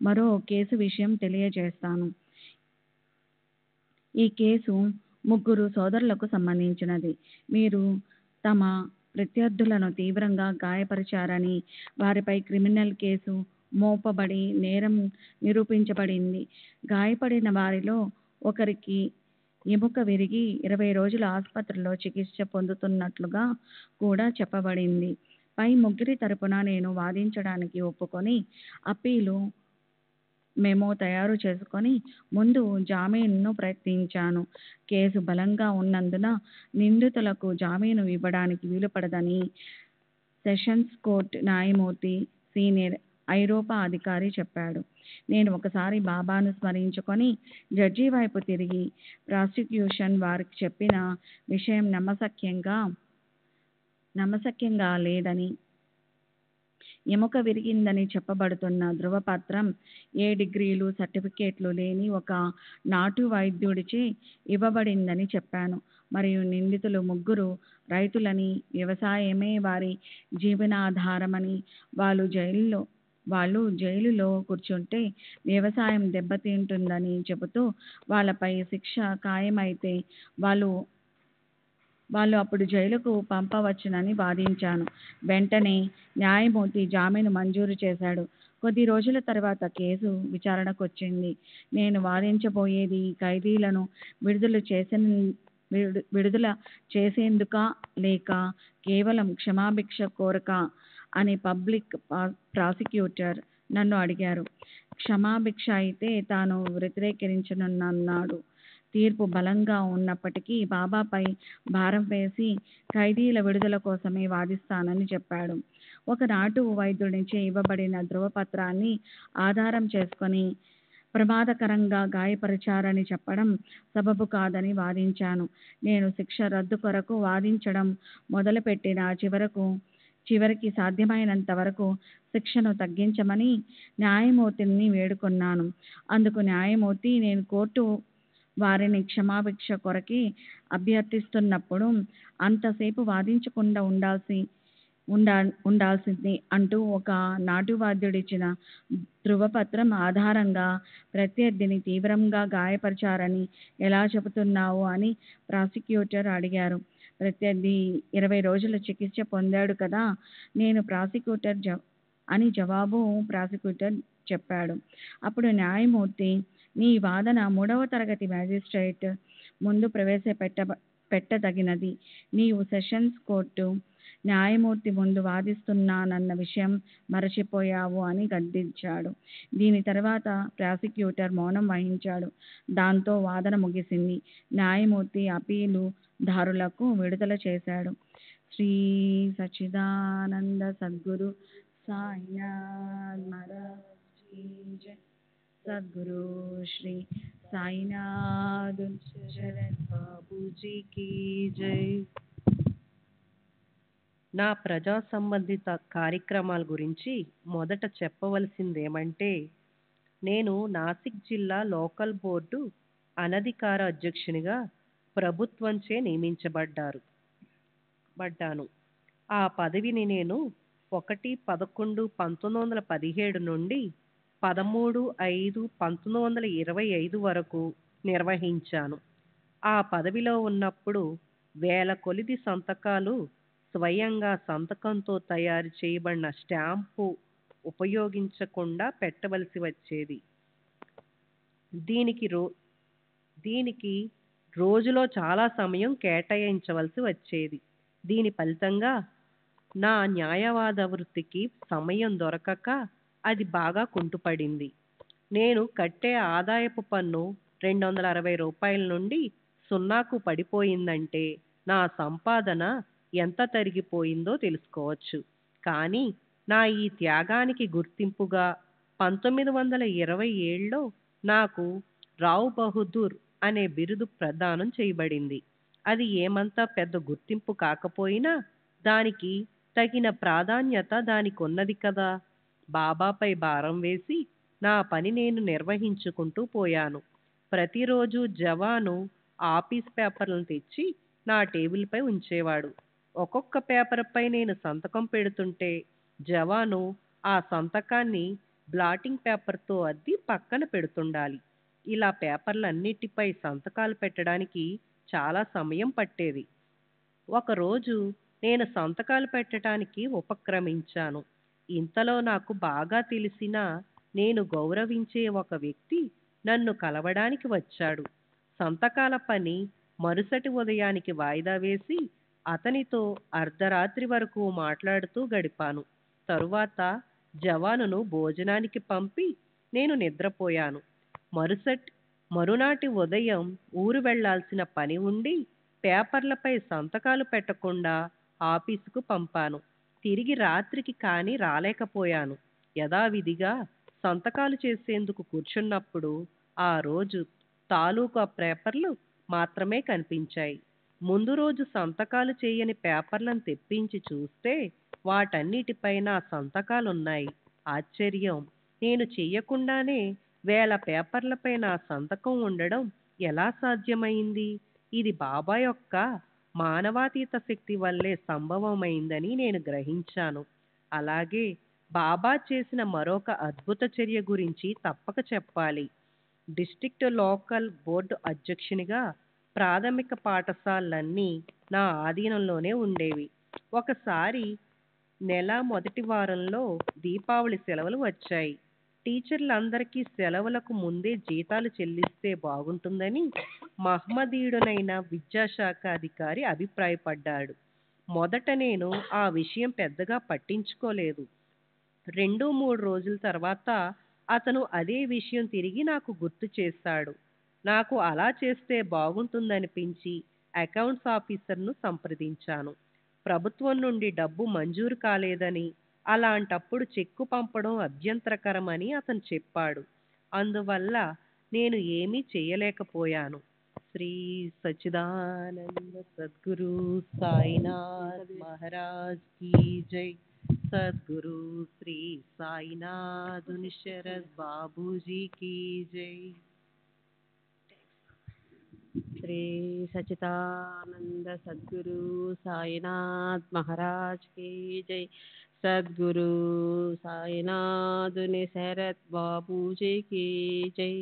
మరో కేసు విషయం తెలియజేస్తాను. ఈ కేసు 3 సోదరులకు సంబంధించినది. వీరు తమ ప్రత్యర్థులను తీవ్రంగా గాయపరిచారని, వారిపై క్రిమినల్ కేసు మోపబడి నేరం నిరూపించబడింది. గాయపడిన వారిలో ఒకరికి ఎముక విరిగి 20 రోజులు ఆసుపత్రిలో చికిత్స పొందుతున్నట్లుగా కూడా చెప్పబడింది. పై 3 తరపున నేను వాదించడానికి ఒప్పుకొని అప్పీలు మెమో తయారు చేసుకొని ముందు జామీనును ప్రయత్నించాను. కేసు బలంగా ఉన్నందున నిందితులకు జామీను ఇవ్వడానికి వీలుపడదని సెషన్స్ కోర్టు న్యాయమూర్తి, సీనియర్ ఐరోపా అధికారి చెప్పాడు. నేను ఒకసారి బాబాను స్మరించుకొని జడ్జి వైపు తిరిగి, ప్రాసిక్యూషన్ వారికి చెప్పిన విషయం నమ్మశక్యంగా లేదని, ఎముక విరిగిందని చెప్పబడుతున్న ధృవపత్రం ఏ డిగ్రీలు, సర్టిఫికేట్లు లేని ఒక నాటు వైద్యుడిచే ఇవ్వబడిందని చెప్పాను. మరియు నిందితులు 3 రైతులని, వ్యవసాయమే వారి జీవనాధారమని, వాళ్ళు జైలులో కూర్చుంటే వ్యవసాయం దెబ్బతింటుందని చెబుతూ వాళ్ళపై శిక్ష ఖాయమైతే వాళ్ళు అప్పుడు జైలుకు పంపవచ్చునని వాదించాను. వెంటనే న్యాయమూర్తి జామీను మంజూరు చేశాడు. కొద్ది రోజుల తర్వాత కేసు విచారణకొచ్చింది. నేను వాదించబోయేది ఖైదీలను విడుదల చేసేందుకా లేక కేవలం క్షమాభిక్ష కోరకా అని పబ్లిక్ ప్రాసిక్యూటర్ నన్ను అడిగారు. క్షమాభిక్ష అయితే తాను వ్యతిరేకించనన్నాడు. తీర్పు బలంగా ఉన్నప్పటికీ బాబాపై భారం వేసి ఖైదీల విడుదల కోసమే వాదిస్తానని చెప్పాడు. ఒక నాటు వైద్యునిచే ఇవ్వబడిన ధృవపత్రాన్ని ఆధారం చేసుకొని ప్రమాదకరంగా గాయపరిచారని చెప్పడం సబబు కాదని వాదించాను. నేను శిక్ష రద్దు కొరకు వాదించడం మొదలుపెట్టిన చివరకు చివరికి సాధ్యమైనంత వరకు శిక్షను తగ్గించమని న్యాయమూర్తిని వేడుకొన్నాను. అందుకు న్యాయమూర్తి, నేను కోర్టు వారిని క్షమాభిక్ష కొరకి అభ్యర్థిస్తున్నప్పుడు అంతసేపు వాదించకుండా ఉండాల్సింది అంటూ ఒక నాటువాద్యుడిచ్చిన ధృవపత్రం ఆధారంగా ప్రత్యర్థిని తీవ్రంగా గాయపరిచారని ఎలా చెబుతున్నావు అని ప్రాసిక్యూటర్ అడిగారు. ప్రత్యర్థి 20 రోజుల చికిత్స పొందాడు కదా, నేను అని జవాబు ప్రాసిక్యూటర్ చెప్పాడు. అప్పుడు న్యాయమూర్తి, నీ వాదన 3వ తరగతి మ్యాజిస్ట్రేట్ ముందు పెట్టదగినది. నీవు సెషన్స్ కోర్టు న్యాయమూర్తి ముందు వాదిస్తున్నానన్న విషయం మరచిపోయావు అని గద్దించాడు. దీని తర్వాత ప్రాసిక్యూటర్ మౌనం వహించాడు. దాంతో వాదన ముగిసింది. న్యాయమూర్తి అపీలు దారులకు విడుదల చేశాడు. శ్రీ సచ్చిదానంద సద్గురు సాయినాథ్ మహారాజ్ కీ జై. సద్గురు శ్రీ సాయినాథ్ శరత్ బాబూజీ కీ జై. నా ప్రజా సంబంధిత కార్యక్రమాల గురించి మొదట చెప్పవలసిందేమంటే, నేను నాసిక్ జిల్లా లోకల్ బోర్డు అనధికార అధ్యక్షునిగా ప్రభుత్వంచే నియమించబడ్డాను. ఆ పదవిని నేను 1/11/1917 నుండి 13/5/1925 వరకు నిర్వహించాను. ఆ పదవిలో ఉన్నప్పుడు వేల కొలది సంతకాలు స్వయంగా సంతకంతో తయారు చేయబడిన స్టాంపు ఉపయోగించకుండా పెట్టవలసి వచ్చేది. దీనికి రోజులో చాలా సమయం కేటాయించవలసి వచ్చేది. దీని ఫలితంగా నా న్యాయవాద వృత్తికి సమయం దొరకక అది బాగా కుంటుపడింది. నేను కట్టే ఆదాయపు పన్ను ₹260 నుండి 0కు పడిపోయిందంటే నా సంపాదన ఎంత తరిగిపోయిందో తెలుసుకోవచ్చు. కానీ నా ఈ త్యాగానికి గుర్తింపుగా 1927లో నాకు రావ్ బహదూర్ అనే బిరుదు ప్రదానం చేయబడింది. అది ఏమంతా పెద్ద గుర్తింపు కాకపోయినా దానికి తగిన ప్రాధాన్యత దానికున్నది కదా. బాబాపై భారం వేసి నా పని నేను నిర్వహించుకుంటూ పోయాను. ప్రతిరోజు జవాను ఆఫీస్ పేపర్లను తెచ్చి నా టేబుల్పై ఉంచేవాడు. ఒక్కొక్క పేపర్పై నేను సంతకం పెడుతుంటే జవాను ఆ సంతకాన్ని బ్లాటింగ్ పేపర్తో అద్ది పక్కన పెడుతుండాలి. ఇలా పేపర్లన్నిటిపై సంతకాలు పెట్టడానికి చాలా సమయం పట్టేది. ఒకరోజు నేను సంతకాలు పెట్టడానికి ఉపక్రమించాను. ఇంతలో నాకు బాగా తెలిసిన, నేను గౌరవించే ఒక వ్యక్తి నన్ను కలవడానికి వచ్చాడు. సంతకాల పని మరుసటి ఉదయానికి వాయిదా వేసి అతనితో అర్ధరాత్రి వరకు మాట్లాడుతూ గడిపాను. తరువాత జవానును భోజనానికి పంపి నేను నిద్రపోయాను. మరునాటి ఉదయం ఊరు వెళ్లాల్సిన పని ఉండి పేపర్లపై సంతకాలు పెట్టకుండా ఆఫీసుకు పంపాను. తిరిగి రాత్రికి కానీ రాలేకపోయాను. యథావిధిగా సంతకాలు చేసేందుకు కూర్చున్నప్పుడు ఆ రోజు తాలూకా పేపర్లు మాత్రమే కనిపించాయి. ముందు రోజు సంతకాలు చేయని పేపర్లను తెప్పించి చూస్తే వాటన్నిటిపై నా సంతకాలున్నాయి. ఆశ్చర్యం! నేను చెయ్యకుండానే వేల పేపర్లపై నా సంతకం ఉండడం ఎలా సాధ్యమైంది? ఇది బాబా యొక్క మానవాతీత శక్తి వల్లే సంభవమైందని నేను గ్రహించాను. అలాగే బాబా చేసిన మరొక అద్భుత చర్య గురించి తప్పక చెప్పాలి. డిస్ట్రిక్ట్ లోకల్ బోర్డు అధ్యక్షునిగా ప్రాథమిక పాఠశాలలన్నీ నా ఆధీనంలోనే ఉండేవి. ఒకసారి నెల మొదటి వారంలో దీపావళి సెలవులు వచ్చాయి. టీచర్లందరికీ సెలవులకు ముందే జీతాలు చెల్లిస్తే బాగుంటుందని మహమ్మదీయుడనైన విద్యాశాఖ అధికారి అభిప్రాయపడ్డాడు. మొదట నేను ఆ విషయం పెద్దగా పట్టించుకోలేదు. 2-3 రోజుల తర్వాత అతను అదే విషయం తిరిగి నాకు గుర్తు చేశాడు. నాకు అలా చేస్తే బాగుంటుందనిపించి అకౌంట్స్ ఆఫీసర్ను సంప్రదించాను. ప్రభుత్వం నుండి డబ్బు మంజూరు కాలేదని, అలాంటప్పుడు చెక్కు పంపడం అభ్యంతరకరమని అతను చెప్పాడు. అందువల్ల నేను ఏమీ చేయలేకపోయాను. శ్రీ సచ్చిదానంద సద్గురు సాయినాథ్ మహారాజ్ की जय। सद्गुरु श्री साईनाथ शरद बाबू जी की जय। श्री सच्चिदानंद सद्गुरु साईनाथ महाराज की जय। सद्गुरु साईनाथ शरद बाबू जी की जय।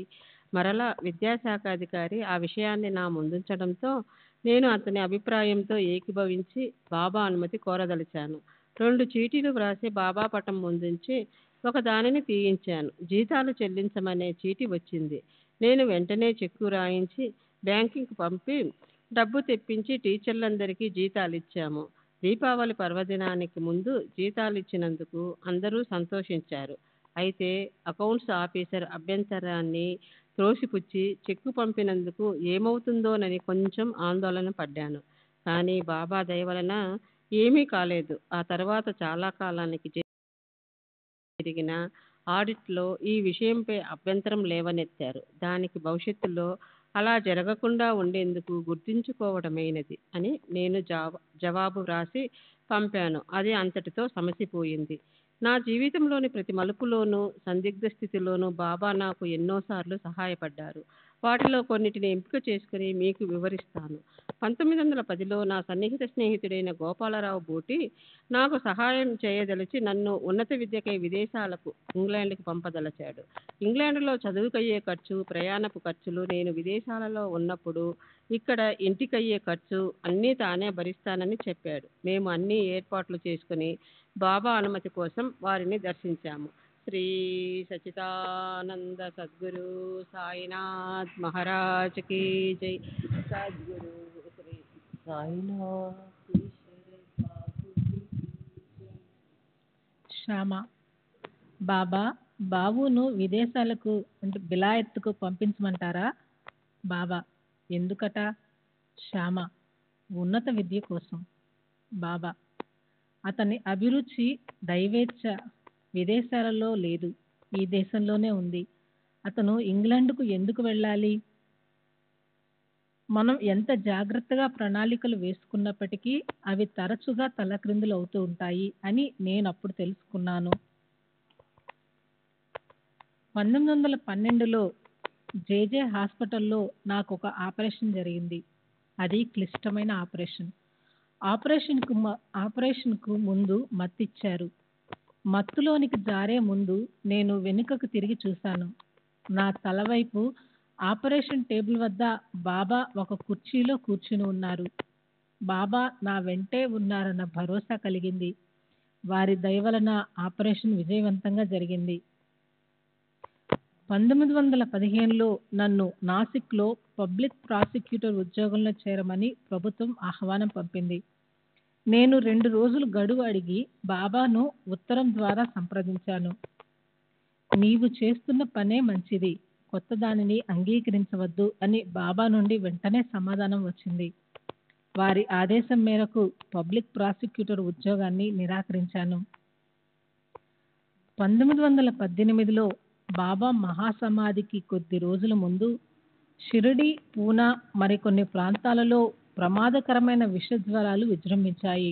మరలా విద్యాశాఖ అధికారి ఆ విషయాన్ని నా ముందుంచడంతో నేను అతని అభిప్రాయంతో ఏకీభవించి బాబా అనుమతి కోరదలిచాను. 2 చీటీలు వ్రాసి బాబా పటం ముందుంచి ఒక దానిని తీయించాను. జీతాలు చెల్లించమనే చీటీ వచ్చింది. నేను వెంటనే చెక్కు రాయించి బ్యాంకుకి పంపి డబ్బు తెప్పించి టీచర్లందరికీ జీతాలు ఇచ్చాము. దీపావళి పర్వదినానికి ముందు జీతాలు ఇచ్చినందుకు అందరూ సంతోషించారు. అయితే అకౌంట్స్ ఆఫీసర్ అభ్యంతరాన్ని త్రోసిపుచ్చి చెక్కు పంపినందుకు ఏమవుతుందోనని కొంచెం ఆందోళన పడ్డాను. కానీ బాబా దయ వలన ఏమీ కాలేదు. ఆ తర్వాత చాలా కాలానికి జరిగిన ఆడిట్లో ఈ విషయంపై అభ్యంతరం లేవనెత్తారు. దానికి భవిష్యత్తులో అలా జరగకుండా ఉండేందుకు గుర్తుంచుకోవడమైనది అని నేను జవాబు వ్రాసి పంపాను. అది అంతటితో సమసిపోయింది. నా జీవితంలోని ప్రతి మలుపులోనూ సందిగ్ధ స్థితిలోనూ బాబా నాకు ఎన్నోసార్లు సహాయపడ్డారు. వాటిలో కొన్నిటిని ఎంపిక చేసుకుని మీకు వివరిస్తాను. 1910లో నా సన్నిహిత స్నేహితుడైన గోపాలరావు బూటి నాకు సహాయం చేయదలిచి నన్ను ఉన్నత విద్యకై విదేశాలకు ఇంగ్లాండ్కి పంపదలచాడు. ఇంగ్లాండ్లో చదువుకయ్యే ఖర్చు, ప్రయాణపు ఖర్చులు నేను విదేశాలలో ఉన్నప్పుడు ఇక్కడ ఇంటికయ్యే ఖర్చు అన్నీ తానే భరిస్తానని చెప్పాడు. మేము అన్ని ఏర్పాట్లు చేసుకుని బాబా అనుమతి కోసం వారిని దర్శించాము. శ్రీ సచ్చిదానంద సద్గురు సాయినాథ్ మహారాజ్ की जय। సద్గురు శ్రీ సాయినాథ్ శ్యామ బాబా బాబును విదేశాలకు అంటే బిలాయత్తుకు పంపించమంటారా? బాబా ఎందుకట? శ్యామ ఉన్నత విద్య కోసం. బాబా అతని అభిరుచి దైవేచ్ఛ విదేశాలలో లేదు, ఈ దేశంలోనే ఉంది. అతను ఇంగ్లాండ్కు ఎందుకు వెళ్ళాలి? మనం ఎంత జాగ్రత్తగా ప్రణాళికలు వేసుకున్నప్పటికీ అవి తరచుగా తలక్రిందులు అవుతూ ఉంటాయి అని నేను అప్పుడు తెలుసుకున్నాను. 1912లో జేజే హాస్పిటల్లో నాకు ఒక ఆపరేషన్ జరిగింది. అది క్లిష్టమైన ఆపరేషన్. ఆపరేషన్కు ముందు మత్తిచ్చారు. మత్తులోనికి జారే ముందు నేను వెనుకకు తిరిగి చూశాను. నా తలవైపు ఆపరేషన్ టేబుల్ వద్ద బాబా ఒక కుర్చీలో కూర్చుని ఉన్నారు. బాబా నా వెంటే ఉన్నారన్న భరోసా కలిగింది. వారి దయ వలన ఆపరేషన్ విజయవంతంగా జరిగింది. 1915లో నన్ను నాసిక్లో పబ్లిక్ ప్రాసిక్యూటర్ ఉద్యోగంలో చేరమని ప్రభుత్వం ఆహ్వానం పంపింది. నేను 2 రోజులు గడువు అడిగి బాబాను ఉత్తరం ద్వారా సంప్రదించాను. నీవు చేస్తున్న పనే మంచిది, కొత్త దానిని అంగీకరించవద్దు అని బాబా నుండి వెంటనే సమాధానం వచ్చింది. వారి ఆదేశం మేరకు పబ్లిక్ ప్రాసిక్యూటర్ ఉద్యోగాన్ని నిరాకరించాను. 1918లో బాబా మహాసమాధికి కొద్ది రోజుల ముందు షిరిడి, పూనా మరికొన్ని ప్రాంతాలలో ప్రమాదకరమైన విషజ్వరాలు విజృంభించాయి.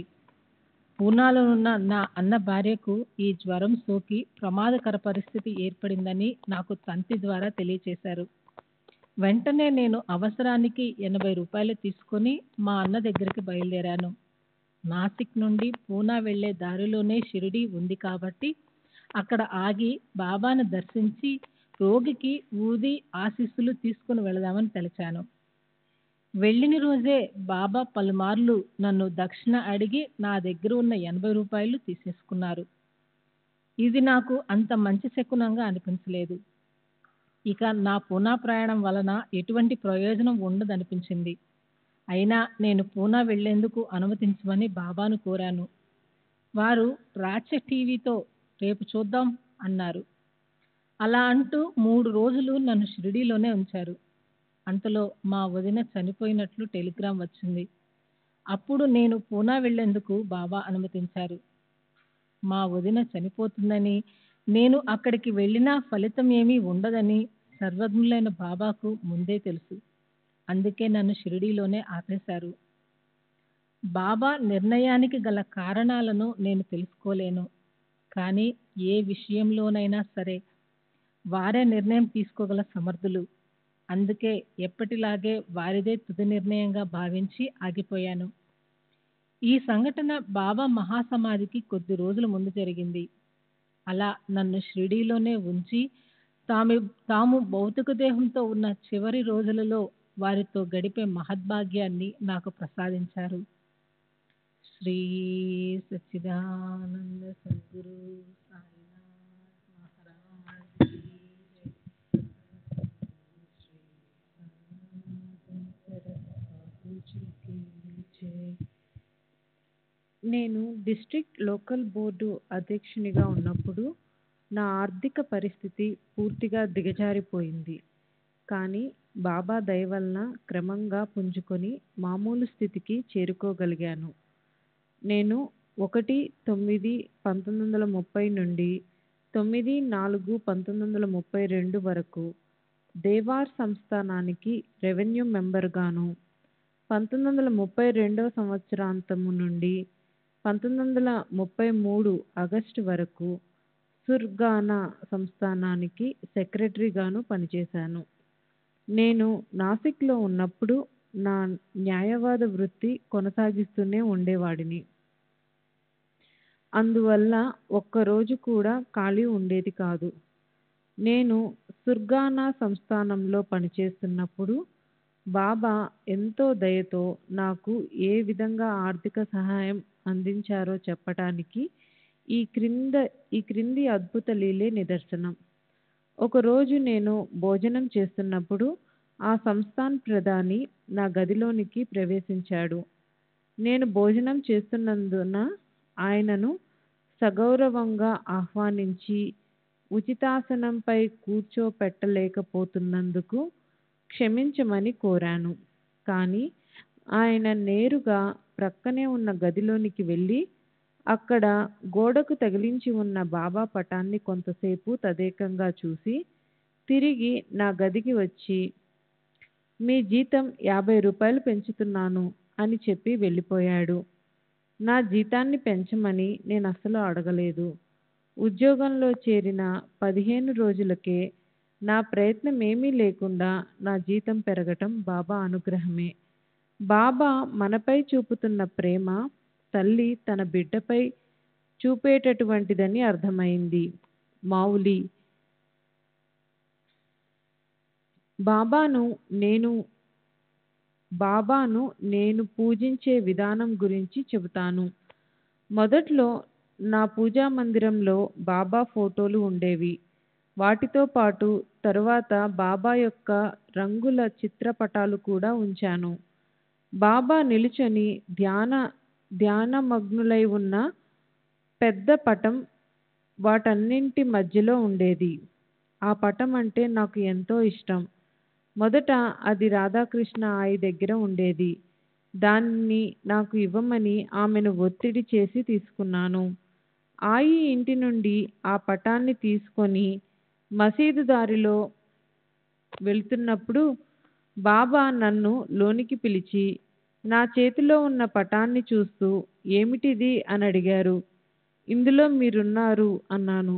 పూనాలో ఉన్న నా అన్న భార్యకు ఈ జ్వరం సోకి ప్రమాదకర పరిస్థితి ఏర్పడిందని నాకు తంతి ద్వారా తెలియచేశారు. వెంటనే నేను అవసరానికి 80 రూపాయలు తీసుకొని మా అన్న దగ్గరికి బయలుదేరాను. నాసిక్ నుండి పూనా వెళ్లే దారిలోనే షిరిడి ఉంది కాబట్టి అక్కడ ఆగి బాబాను దర్శించి రోగికి ఊది ఆశీస్సులు తీసుకుని వెళదామని తలచాను. వెళ్ళిన రోజే బాబా పలుమార్లు నన్ను దక్షిణ అడిగి నా దగ్గర ఉన్న 80 రూపాయలు తీసేసుకున్నారు. ఇది నాకు అంత మంచి శకునంగా అనిపించలేదు. ఇక నా పూనా ప్రయాణం వలన ఎటువంటి ప్రయోజనం ఉండదనిపించింది. అయినా నేను పూనా వెళ్లేందుకు అనుమతించమని బాబాను కోరాను. వారు ప్రాచ్య టీవీతో రేపు చూద్దాం అన్నారు. అలా అంటూ 3 రోజులు నన్ను షిరిడీలోనే ఉంచారు. అంతలో మా వదిన చనిపోయినట్లు టెలిగ్రామ్ వచ్చింది. అప్పుడు నేను పూనా వెళ్లేందుకు బాబా అనుమతించారు. మా వదిన చనిపోతుందని, నేను అక్కడికి వెళ్ళినా ఫలితం ఏమీ ఉండదని సర్వజ్ఞులైన బాబాకు ముందే తెలుసు. అందుకే నన్ను షిరిడీలోనే ఆపేశారు. బాబా నిర్ణయానికి గల కారణాలను నేను తెలుసుకోలేను, కానీ ఏ విషయంలోనైనా సరే వారే నిర్ణయం తీసుకోగల సమర్థులు. అందుకే ఎప్పటిలాగే వారిదే తుది నిర్ణయంగా భావించి ఆగిపోయాను. ఈ సంఘటన బాబా మహాసమాధికి కొద్ది రోజుల ముందు జరిగింది. అలా నన్ను షిరిడీలోనే ఉంచి తాము భౌతిక దేహంతో ఉన్న చివరి రోజులలో వారితో గడిపే మహద్భాగ్యాన్ని నాకు ప్రసాదించారు. శ్రీ సచ్చిదానంద సద్గురు సాయినాథ్ మహారాజ్ కీ జై. శ్రీ సనాతన బాపూజీ కీ జై. నేను డిస్ట్రిక్ట్ లోకల్ బోర్డు అధ్యక్షునిగా ఉన్నప్పుడు నా ఆర్థిక పరిస్థితి పూర్తిగా దిగజారిపోయింది. కానీ బాబా దయ వలన క్రమంగా పుంజుకొని మామూలు స్థితికి చేరుకోగలిగాను. నేను 1/9/1930 నుండి 9/4/1932 వరకు దేవార్ సంస్థానానికి రెవెన్యూ మెంబర్గాను, 1932 సంవత్సరాంతము నుండి 1933 ఆగస్టు వరకు సుర్గానా సంస్థానానికి సెక్రటరీగాను పనిచేశాను. నేను నాసిక్లో ఉన్నప్పుడు నా న్యాయవాద వృత్తి కొనసాగిస్తూనే ఉండేవాడిని. అందువల్ల ఒక్కరోజు కూడా ఖాళీ ఉండేది కాదు. నేను సుర్గానా సంస్థానంలో పనిచేస్తున్నప్పుడు బాబా ఎంతో దయతో నాకు ఏ విధంగా ఆర్థిక సహాయం అందించారో చెప్పటానికి ఈ క్రింది అద్భుత లీలే నిదర్శనం. ఒకరోజు నేను భోజనం చేస్తున్నప్పుడు ఆ సంస్థాన్ ప్రధాని నా గదిలోనికి ప్రవేశించాడు. నేను భోజనం చేస్తున్నందున ఆయనను సగౌరవంగా ఆహ్వానించి ఉచితాసనంపై కూర్చోపెట్టలేకపోతున్నందుకు క్షమించమని కోరాను. కానీ ఆయన నేరుగా ప్రక్కనే ఉన్న గదిలోనికి వెళ్ళి అక్కడ గోడకు తగిలించి ఉన్న బాబా పటాన్ని కొంతసేపు తదేకంగా చూసి తిరిగి నా గదికి వచ్చి, మీ జీతం 50 రూపాయలు పెంచుతున్నాను అని చెప్పి వెళ్ళిపోయాడు. నా జీతాన్ని పెంచమని నేను అస్సలు అడగలేదు. ఉద్యోగంలో చేరిన 15 రోజులకే నా ప్రయత్నం ఏమీ లేకుండా నా జీతం పెరగటం బాబా అనుగ్రహమే. బాబా మనపై చూపుతున్న ప్రేమ తల్లి తన బిడ్డపై చూపేటటువంటిదని అర్థమైంది. మౌలి బాబాను నేను పూజించే విధానం గురించి చెబుతాను. మొదట్లో నా పూజా మందిరంలో బాబా ఫోటోలు ఉండేవి. వాటితో పాటు తరువాత బాబా యొక్క రంగుల చిత్రపటాలు కూడా ఉంచాను. బాబా నిలుచొని ధ్యానమగ్నులై ఉన్న పెద్ద పటం వాటన్నింటి మధ్యలో ఉండేది. ఆ పటం అంటే నాకు ఎంతో ఇష్టం. మొదట అది రాధాకృష్ణ ఆయి దగ్గర ఉండేది. దాన్ని నాకు ఇవ్వమని ఆమెను ఒత్తిడి చేసి తీసుకున్నాను. ఆయి ఇంటి నుండి ఆ పటాన్ని తీసుకొని మసీదు దారిలో వెళ్తున్నప్పుడు బాబా నన్ను లోనికి పిలిచి నా చేతిలో ఉన్న పటాన్ని చూస్తూ ఏమిటిది అని అడిగారు. ఇందులో మీరున్నారు అన్నాను.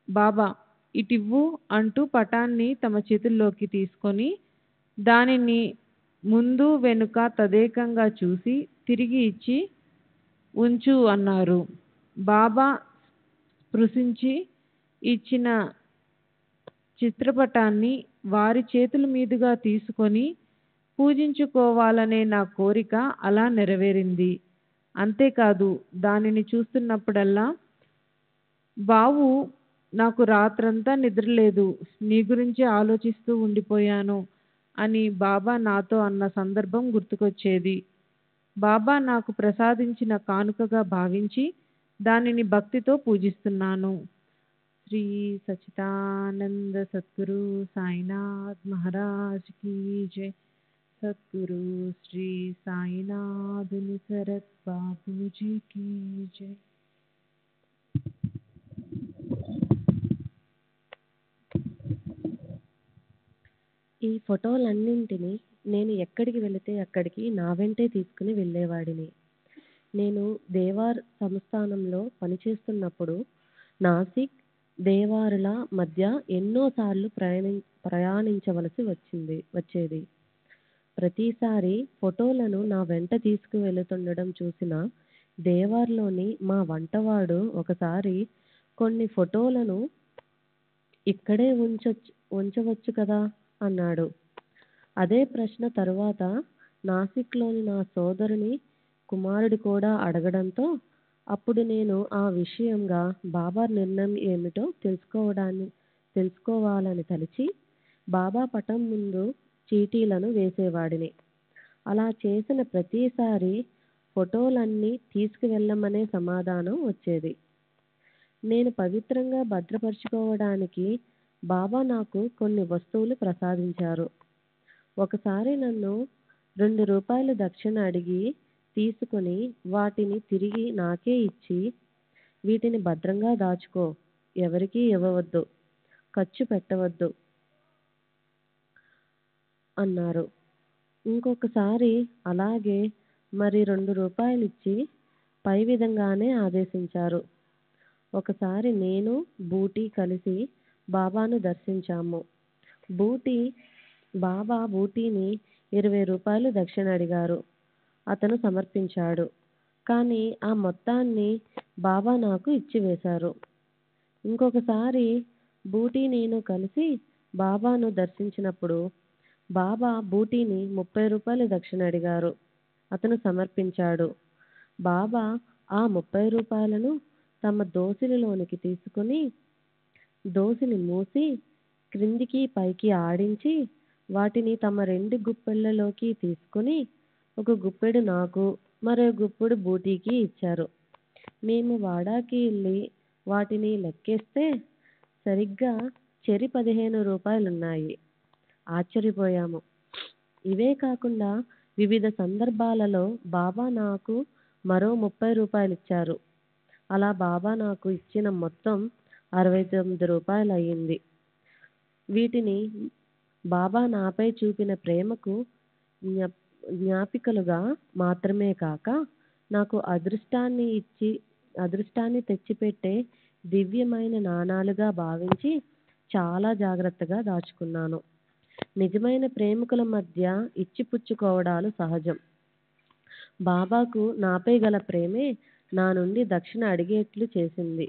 బాబా ఇటివ్వు అంటూ పటాన్ని తమ చేతుల్లోకి తీసుకొని దానిని ముందు వెనుక తదేకంగా చూసి తిరిగి ఇచ్చి ఉంచు అన్నారు. బాబా స్పృశించి ఇచ్చిన చిత్రపటాన్ని వారి చేతుల మీదుగా తీసుకొని పూజించుకోవాలనే నా కోరిక అలా నెరవేరింది. అంతేకాదు దానిని చూస్తున్నప్పుడల్లా బావు నాకు రాత్రంతా నిద్రలేదు, నీ గురించి ఆలోచిస్తూ ఉండిపోయాను అని బాబా నాతో అన్న సందర్భం గుర్తుకొచ్చేది. బాబా నాకు ప్రసాదించిన కానుకగా భావించి దానిని భక్తితో పూజిస్తున్నాను. శ్రీ సచ్చిదానంద సద్గురు సాయినాథ్ మహారాజ్ కీ జై. సద్గురు శ్రీ సాయినాథ్ నిసరత్ బాబూజీ కీ జై. ఈ ఫోటోలన్నింటినీ నేను ఎక్కడికి వెళితే అక్కడికి నా వెంటే తీసుకుని వెళ్ళేవాడిని. నేను దేవార్ సంస్థానంలో పనిచేస్తున్నప్పుడు నాసిక్, దేవారుల మధ్య ఎన్నోసార్లు ప్రయాణించవలసి వచ్చేది. ప్రతిసారి ఫోటోలను నా వెంట తీసుకువెళుతుండడం చూసిన దేవార్లోని మా వంటవాడు ఒకసారి కొన్ని ఫోటోలను ఇక్కడే ఉంచవచ్చు కదా అన్నాడు. అదే ప్రశ్న తరువాత నాసిక్లోని నా సోదరుని కుమారుడు కూడా అడగడంతో అప్పుడు నేను ఆ విషయంగా బాబా నిర్ణయం ఏమిటో తెలుసుకోవాలని తలిచి బాబా పటం ముందు చీటీలను వేసేవాడిని. అలా చేసిన ప్రతిసారి ఫోటోలన్నీ తీసుకువెళ్ళమనే సమాధానం వచ్చేది. నేను పవిత్రంగా భద్రపరుచుకోవడానికి బాబా నాకు కొన్ని వస్తువులు ప్రసాదించారు. ఒకసారి నన్ను ₹2 దక్షిణ అడిగి తీసుకుని వాటిని తిరిగి నాకే ఇచ్చి, వీటిని భద్రంగా దాచుకో, ఎవరికీ ఇవ్వవద్దు, ఖర్చు పెట్టవద్దు అన్నారు. ఇంకొకసారి అలాగే మరి ₹2 ఇచ్చి పై విధంగానే ఆదేశించారు. ఒకసారి నేను బూటీ కలిసి బాబాను దర్శించాము. బాబా బూటీని ₹20 దక్షిణ అడిగారు. అతను సమర్పించాడు. కానీ ఆ మొత్తాన్ని బాబా నాకు ఇచ్చివేశారు. ఇంకొకసారి బూటీ నేను కలిసి బాబాను దర్శించినప్పుడు బాబా బూటీని ₹30 దక్షిణ అడిగారు. అతను సమర్పించాడు. బాబా ఆ ₹30 తమ దోసిలిలోనికి తీసుకుని దోసిలి మూసి క్రిందికి పైకి ఆడించి వాటిని తమ 2 గుప్పెళ్లలోకి తీసుకుని ఒక గుప్పెడు నాకు, మరో గుప్పెడు బూటీకి ఇచ్చారు. మేము వాడాకి వెళ్ళి వాటిని లెక్కేస్తే సరిగ్గా చెరి ₹15 ఆశ్చర్యపోయాము. ఇవే కాకుండా వివిధ సందర్భాలలో బాబా నాకు మరో ₹30 ఇచ్చారు. అలా బాబా నాకు ఇచ్చిన మొత్తం ₹69 అయింది. వీటిని బాబా నాపై చూపిన ప్రేమకు జ్ఞాపికలుగా మాత్రమే కాక నాకు అదృష్టాన్ని తెచ్చిపెట్టే దివ్యమైన నాణాలుగా భావించి చాలా జాగ్రత్తగా దాచుకున్నాను. నిజమైన ప్రేమికుల మధ్య ఇచ్చిపుచ్చుకోవడాలు సహజం. బాబాకు నాపై గల ప్రేమే నా నుండి దక్షిణ అడిగేట్లు చేసింది.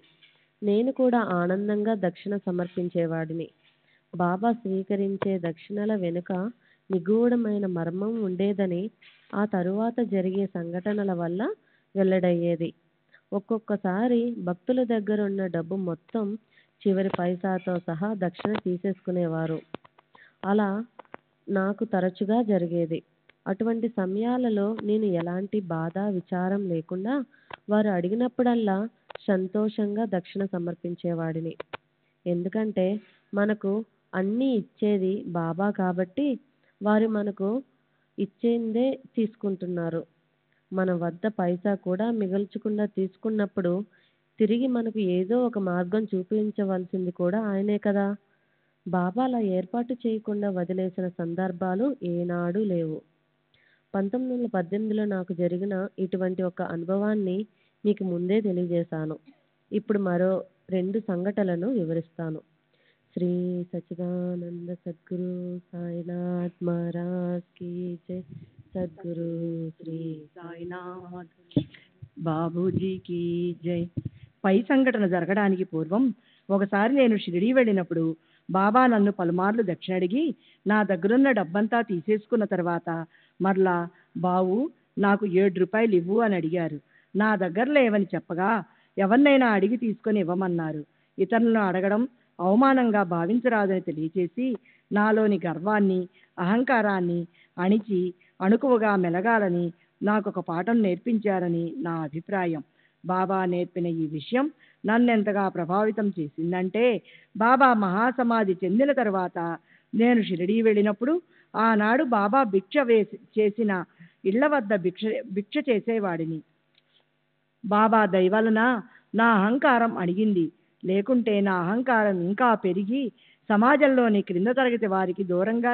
నేను కూడా ఆనందంగా దక్షిణ సమర్పించేవాడిని. బాబా స్వీకరించే దక్షిణల వెనుక నిగూఢమైన మర్మం ఉండేదని ఆ తరువాత జరిగే సంఘటనల వల్ల వెల్లడయ్యేది. ఒక్కొక్కసారి భక్తుల దగ్గరున్న డబ్బు మొత్తం చివరి పైసాతో సహా దక్షిణ తీసేసుకునేవారు. అలా నాకు తరచుగా జరిగేది. అటువంటి సమయాలలో నేను ఎలాంటి బాధ, విచారం లేకుండా వారు అడిగినప్పుడల్లా సంతోషంగా దక్షిణ సమర్పించేవాడిని. ఎందుకంటే మనకు అన్నీ ఇచ్చేది బాబా కాబట్టి వారు మనకు ఇచ్చిందే తీసుకుంటున్నారు. మన వద్ద పైసా కూడా మిగల్చకుండా తీసుకున్నప్పుడు తిరిగి మనకు ఏదో ఒక మార్గం చూపించవలసింది కూడా ఆయనే కదా. బాబా అలా ఏర్పాటు చేయకుండా వదిలేసిన సందర్భాలు ఏనాడూ లేవు. 1918లో నాకు జరిగిన ఇటువంటి ఒక అనుభవాన్ని మీకు ముందే తెలియజేశాను. ఇప్పుడు మరో 2 సంఘటనలను వివరిస్తాను. శ్రీ సచ్చిదానంద సద్గురు సాయినాథ్ మహారాజ్ కీ జై. సద్గురు శ్రీ సాయినాథ్ బాబూజీకి జై. పై సంఘటన జరగడానికి పూర్వం ఒకసారి నేను షిరిడీ వెళ్ళినప్పుడు బాబా నన్ను పలుమార్లు దక్షిణ అడిగి నా దగ్గరున్న డబ్బంతా తీసేసుకున్న తర్వాత మరలా బావు నాకు ₹7 ఇవ్వు అని అడిగారు. నా దగ్గర లేవని చెప్పగా ఎవరినైనా అడిగి తీసుకొని ఇవ్వమన్నారు. ఇతరులను అడగడం అవమానంగా భావించరాదని తెలియచేసి నాలోని గర్వాన్ని, అహంకారాన్ని అణిచి అణుకువగా మెలగాలని నాకొక పాఠం నేర్పించారని నా అభిప్రాయం. బాబా నేర్పిన ఈ విషయం నన్నెంతగా ప్రభావితం చేసిందంటే బాబా మహాసమాధి చెందిన తర్వాత నేను షిరిడీ వెళ్ళినప్పుడు ఆనాడు బాబా చేసిన ఇళ్ల వద్ద భిక్ష చేసేవాడిని. బాబా దయవలన నా అహంకారం అణిగింది. లేకుంటే నా అహంకారం ఇంకా పెరిగి సమాజంలోని క్రింద తరగతి వారికి దూరంగా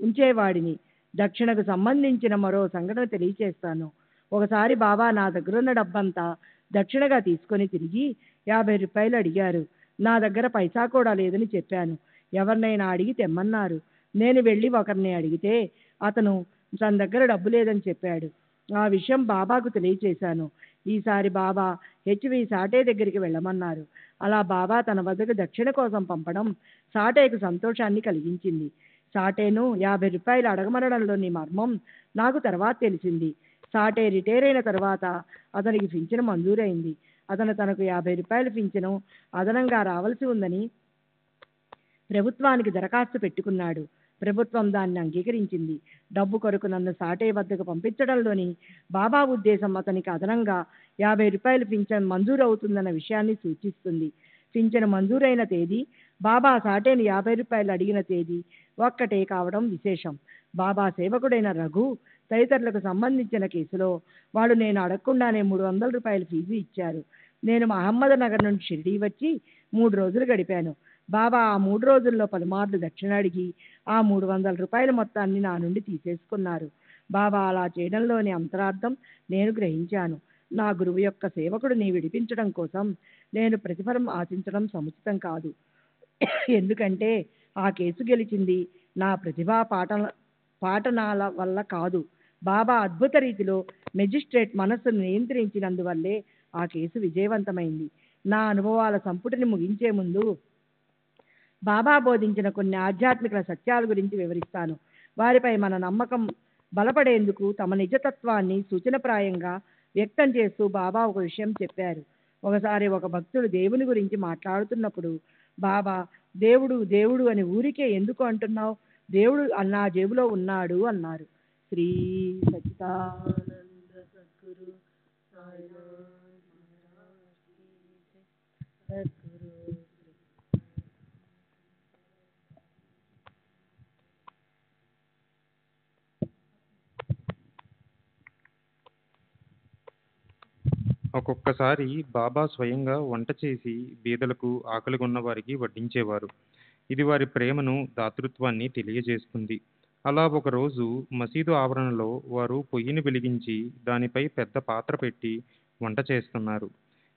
ఉంచేవాడిని. దక్షిణకు సంబంధించిన మరో సంఘటన తెలియచేస్తాను. ఒకసారి బాబా నా దగ్గరున్న డబ్బంతా దక్షిణగా తీసుకొని తిరిగి 50 రూపాయలు అడిగారు. నా దగ్గర పైసా కూడా లేదని చెప్పాను. ఎవరినైనా అడిగి తెమ్మన్నారు. నేను వెళ్ళి ఒకరిని అడిగితే అతను తన దగ్గర డబ్బు లేదని చెప్పాడు. ఆ విషయం బాబాకు తెలియచేశాను. ఈసారి బాబా హెచ్వి సాటే దగ్గరికి వెళ్ళమన్నారు. అలా బాబా తన వద్దకు దక్షిణ కోసం పంపడం సాటేకు సంతోషాన్ని కలిగించింది. సాటేను 50 రూపాయలు అడగమనడంలోని మర్మం నాకు తర్వాత తెలిసింది. సాటే రిటైర్ అయిన తర్వాత అతనికి పింఛను మంజూరైంది. అతను తనకు 50 రూపాయలు పింఛను అదనంగా రావాల్సి ఉందని ప్రభుత్వానికి దరఖాస్తు పెట్టుకున్నాడు. ప్రభుత్వం దాన్ని అంగీకరించింది. డబ్బు కొరకు నన్ను సాటే వద్దకు పంపించడంలోని బాబా ఉద్దేశం అతనికి అదనంగా 50 రూపాయలు పింఛన్ మంజూరు అవుతుందన్న విషయాన్ని సూచిస్తుంది. పింఛను మంజూరైన తేదీ, బాబా సాటేను 50 రూపాయలు అడిగిన తేదీ ఒక్కటే కావడం విశేషం. బాబా సేవకుడైన రఘు తదితరులకు సంబంధించిన కేసులో వాళ్ళు నేను అడగకుండానే 300 రూపాయల ఫీజు ఇచ్చారు. నేను మహమ్మద్ నగర్ నుండి షిరిడీ వచ్చి 3 రోజులు గడిపాను. బాబా ఆ 3 రోజుల్లో పలుమార్లు దక్షిణ అడిగి ఆ 300 రూపాయల మొత్తాన్ని నా నుండి తీసేసుకున్నారు. బాబా అలా చేయడంలోని అంతరార్థం నేను గ్రహించాను. నా గురువు యొక్క సేవకుడిని విడిపించడం కోసం నేను ప్రతిఫలం ఆశించడం సముచితం కాదు. ఎందుకంటే ఆ కేసు గెలిచింది నా ప్రతిభా పాఠనాల వల్ల కాదు. బాబా అద్భుత రీతిలో మెజిస్ట్రేట్ మనస్సును నియంత్రించినందువల్లే ఆ కేసు విజయవంతమైంది. నా అనుభవాల సంపుటిని ముగించే ముందు బాబా బోధించిన కొన్ని ఆధ్యాత్మిక సత్యాల గురించి వివరిస్తాను. వారిపై మన నమ్మకం బలపడేందుకు తమ నిజతత్వాన్ని సూచనప్రాయంగా వ్యక్తం చేస్తూ బాబా ఒక విషయం చెప్పారు. ఒకసారి ఒక భక్తుడు దేవుని గురించి మాట్లాడుతున్నప్పుడు బాబా, దేవుడు దేవుడు అని ఊరికే ఎందుకు అంటున్నావు? దేవుడు నా జేబులో ఉన్నాడు అన్నారు. శ్రీ సచ్చిదానంద సద్గురు సాయినాథ్ మహారాజ్ కీ జై. సద్గురు ఒక్కొక్కసారి బాబా స్వయంగా వంట చేసి బీదలకు, ఆకలిగొన్న వారికి వడ్డించేవారు. ఇది వారి ప్రేమను, దాతృత్వాన్ని తెలియజేస్తుంది. అలా ఒకరోజు మసీదు ఆవరణలో వారు పొయ్యిని వెలిగించి దానిపై పెద్ద పాత్ర పెట్టి వంట చేస్తున్నారు.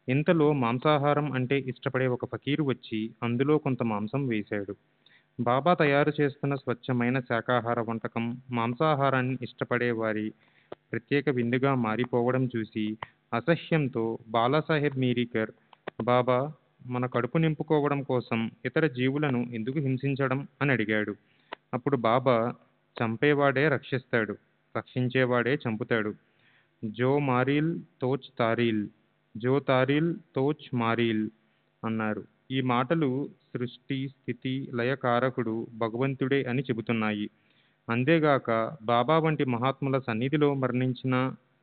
ఇంతలో మాంసాహారం అంటే ఇష్టపడే ఒక ఫకీరు వచ్చి అందులో కొంత మాంసం వేశాడు. బాబా తయారు చేస్తున్న స్వచ్ఛమైన శాకాహార వంటకం మాంసాహారాన్ని ఇష్టపడే వారి ప్రత్యేక విందుగా మారిపోవడం చూసి అసహ్యంతో బాలాసాహెబ్ మీరీకర్, బాబా, మన కడుపు నింపుకోవడం కోసం ఇతర జీవులను ఎందుకు హింసించడం అని అడిగాడు. అప్పుడు బాబా, చంపేవాడే రక్షిస్తాడు, రక్షించేవాడే చంపుతాడు. జో మారీల్ తోచ్ తారీల్, జో తారీల్ తోచ్ మారీల్ అన్నారు. ఈ మాటలు సృష్టి, స్థితి, లయకారకుడు భగవంతుడే అని చెబుతున్నాయి. అంతేగాక బాబా వంటి మహాత్ముల సన్నిధిలో మరణించిన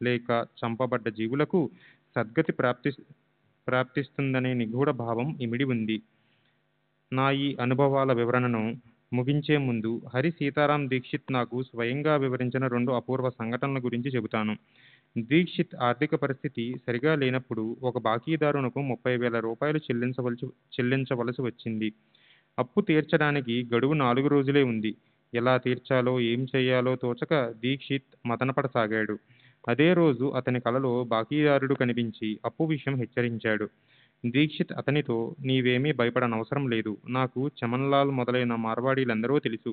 లేక చంపబడ్డ జీవులకు సద్గతి ప్రాప్తిస్తుందనే నిగూఢ భావం ఇమిడి ఉంది. నా ఈ అనుభవాల వివరణను ముగించే ముందు హరి సీతారాం దీక్షిత్ నాకు స్వయంగా వివరించిన 2 అపూర్వ సంఘటనల గురించి చెబుతాను. దీక్షిత్ ఆర్థిక పరిస్థితి సరిగా లేనప్పుడు ఒక బాకీదారునకు 30,000 రూపాయలు చెల్లించవలసి వచ్చింది. అప్పు తీర్చడానికి గడువు 4 రోజులే ఉంది. ఎలా తీర్చాలో, ఏం చేయాలో తోచక దీక్షిత్ మదనపడసాగాడు. అదే రోజు అతని కలలో బాకీదారుడు కనిపించి అప్పు విషయం హెచ్చరించాడు. దీక్షిత్ అతనితో, నీవేమీ భయపడనవసరం లేదు, నాకు చమన్లాల్ మొదలైన మార్వాడీలందరూ తెలుసు,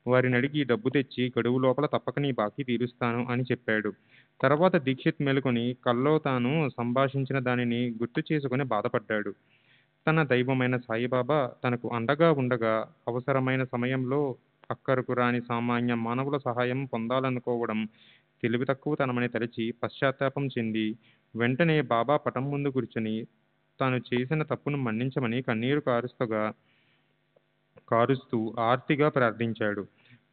వారిని అడిగి డబ్బు తెచ్చి గడువు లోపల తప్పక నీ బాకీ తీరుస్తాను అని చెప్పాడు. తర్వాత దీక్షిత్ మేలుకొని కల్లో తాను సంభాషించిన దానిని గుర్తు చేసుకుని బాధపడ్డాడు. తన దైవమైన సాయిబాబా తనకు అండగా ఉండగా అవసరమైన సమయంలో అక్కరకు రాని సామాన్య మానవుల సహాయం పొందాలనుకోవడం తెలివి తక్కువతనమని తలచి పశ్చాత్తాపం చెంది వెంటనే బాబా పటం ముందు కూర్చొని తాను చేసిన తప్పును మన్నించమని కన్నీరు కారుస్తూ ఆర్తిగా ప్రార్థించాడు.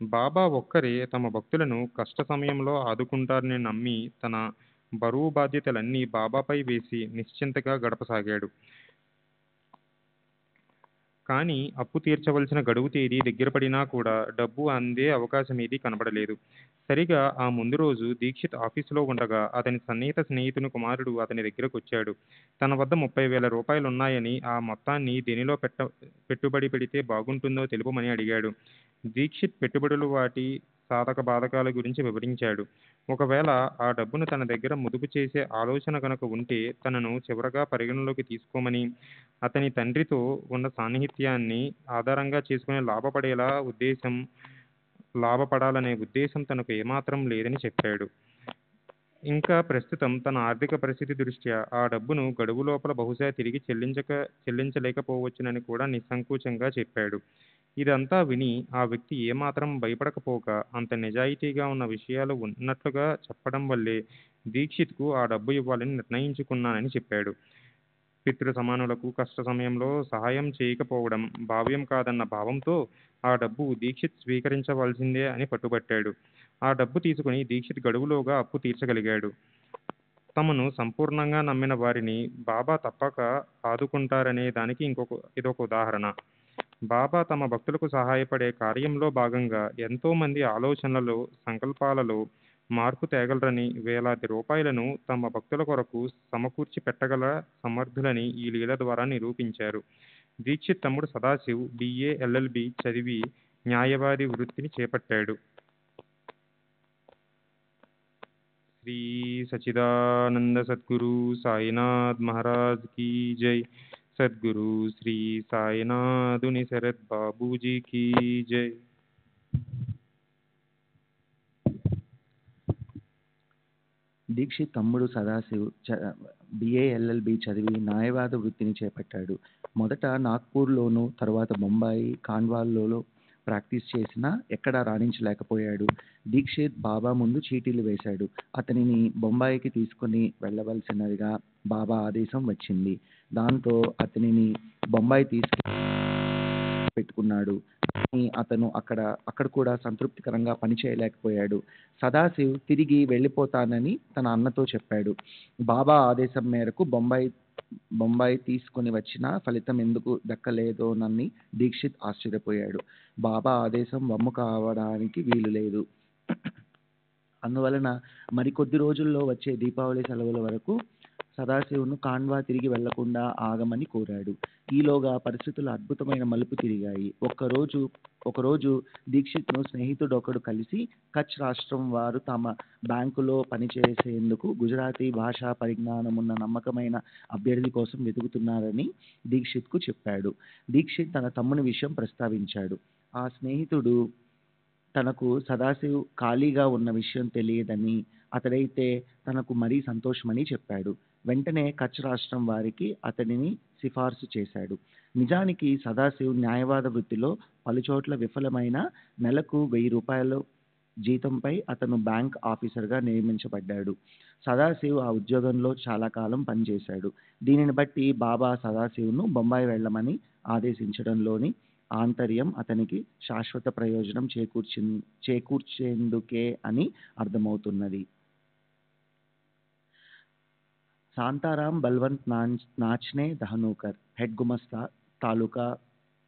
బాబా ఒక్కరే తమ భక్తులను కష్ట సమయంలో ఆదుకుంటారని నమ్మి తన బరువు బాధ్యతలన్నీ బాబాపై వేసి నిశ్చింతగా గడపసాగాడు. కానీ అప్పు తీర్చవలసిన గడువు తేదీ దగ్గర పడినా కూడా డబ్బు అందే అవకాశం ఏదీ కనబడలేదు. సరిగా ఆ ముందు రోజు దీక్షిత్ ఆఫీసులో ఉండగా అతని సన్నిహిత స్నేహితుని కుమారుడు అతని దగ్గరకు వచ్చాడు. తన వద్ద 30,000 రూపాయలున్నాయని, ఆ మొత్తాన్ని దేనిలో పెట్టుబడి పెడితే బాగుంటుందో తెలుపమని అడిగాడు. దీక్షిత్ పెట్టుబడులు, వాటి సాధక బాధకాల గురించి వివరించాడు. ఒకవేళ ఆ డబ్బును తన దగ్గర మదుపు చేసే ఆలోచన కనుక ఉంటే తనను చివరగా పరిగణలోకి తీసుకోమని, అతని తండ్రితో ఉన్న సాన్నిహిత్యాన్ని ఆధారంగా చేసుకుని లాభపడాలనే ఉద్దేశం తనకు ఏమాత్రం లేదని చెప్పాడు. ఇంకా ప్రస్తుతం తన ఆర్థిక పరిస్థితి దృష్ట్యా ఆ డబ్బును గడువు లోపల బహుశా తిరిగి చెల్లించలేకపోవచ్చునని కూడా నిస్సంకోచంగా చెప్పాడు. ఇదంతా విని ఆ వ్యక్తి ఏమాత్రం భయపడకపోగా అంత నిజాయితీగా ఉన్న విషయాలు ఉన్నట్లుగా చెప్పడం వల్లే దీక్షిత్కు ఆ డబ్బు ఇవ్వాలని నిర్ణయించుకున్నానని చెప్పాడు. పితృ సమానులకు కష్ట సమయంలో సహాయం చేయకపోవడం భావ్యం కాదన్న భావంతో ఆ డబ్బు దీక్షిత్ స్వీకరించవలసిందే అని పట్టుబట్టాడు. ఆ డబ్బు తీసుకుని దీక్షిత్ గడువులోగా అప్పు తీర్చగలిగాడు. తమను సంపూర్ణంగా నమ్మిన వారిని బాబా తప్పక ఆదుకుంటారనే దానికి ఇదొక ఉదాహరణ. బాబా తమ భక్తులకు సహాయపడే కార్యంలో భాగంగా ఎంతో మంది ఆలోచనలలో, సంకల్పాలలో మార్పు తేగలరని, వేలాది రూపాయలను తమ భక్తుల కొరకు సమకూర్చి పెట్టగల సమర్థులని ఈ లీల ద్వారా నిరూపించారు. దీక్షిత్ తమ్ముడు సదాశివ్ BA LLB చదివి న్యాయవాది వృత్తిని చేపట్టాడు. శ్రీ సచిదానంద సద్గురు సాయినాథ్ మహారాజ్ కీ జై. సద్గురు శ్రీ సాయినాథుని శరత్ బాబూజీ కీ జై. దీక్షిత్ తమ్ముడు సదాశివ్ BA LLB చదివి న్యాయవాద వృత్తిని చేపట్టాడు. మొదట నాగ్పూర్లోను, తర్వాత ముంబాయి, ఖాండ్వాలో ప్రాక్టీస్ చేసినా ఎక్కడా రాణించలేకపోయాడు. దీక్షిత్ బాబా ముందు చీటీలు వేశాడు. అతనిని బొంబాయికి తీసుకుని వెళ్ళవలసినదిగా బాబా ఆదేశం వచ్చింది. దాంతో అతనిని బొంబాయి పెట్టుకున్నాడు. కానీ అతను అక్కడ కూడా సంతృప్తికరంగా పనిచేయలేకపోయాడు. సదాశివ్ తిరిగి వెళ్ళిపోతానని తన అన్నతో చెప్పాడు. బాబా ఆదేశం మేరకు బొంబాయి తీసుకుని వచ్చినా ఫలితం ఎందుకు దక్కలేదోనని దీక్షిత్ ఆశ్చర్యపోయాడు. బాబా ఆదేశం వమ్ము కావడానికి వీలు లేదు. అందువలన మరికొద్ది రోజుల్లో వచ్చే దీపావళి సెలవుల వరకు సదాశివ్ను ఖాండ్వా తిరిగి వెళ్లకుండా ఆగమని కోరాడు. ఈలోగా పరిస్థితులు అద్భుతమైన మలుపు తిరిగాయి. ఒకరోజు దీక్షిత్ను స్నేహితుడొకడు కలిసి కచ్ రాష్ట్రం వారు తమ బ్యాంకులో పనిచేసేందుకు గుజరాతీ భాషా పరిజ్ఞానమున్న నమ్మకమైన అభ్యర్థి కోసం వెతుకుతున్నారని దీక్షిత్కు చెప్పాడు. దీక్షిత్ తన తమ్ముని విషయం ప్రస్తావించాడు. ఆ స్నేహితుడు తనకు సదాశివ్ ఖాళీగా ఉన్న విషయం తెలియదని, అతడైతే తనకు మరీ సంతోషమని చెప్పాడు. వెంటనే కచ్ రాష్ట్రం వారికి అతడిని సిఫార్సు చేశాడు. నిజానికి సదాశివ్ న్యాయవాద వృత్తిలో పలుచోట్ల విఫలమైన నెలకు 1000 రూపాయలు జీతంపై అతను బ్యాంక్ ఆఫీసర్గా నియమించబడ్డాడు. సదాశివ్ ఆ ఉద్యోగంలో చాలా కాలం పనిచేశాడు. దీనిని బట్టి బాబా సదాశివ్ను బొంబాయి వెళ్ళమని ఆదేశించడంలోని ఆంతర్యం అతనికి శాశ్వత ప్రయోజనం చేకూర్చేందుకే అని అర్థమవుతున్నది. శాంతారాం బల్వంత్ నాచ్నే దహనూకర్, హెడ్ గుమస్తా, తాలూకా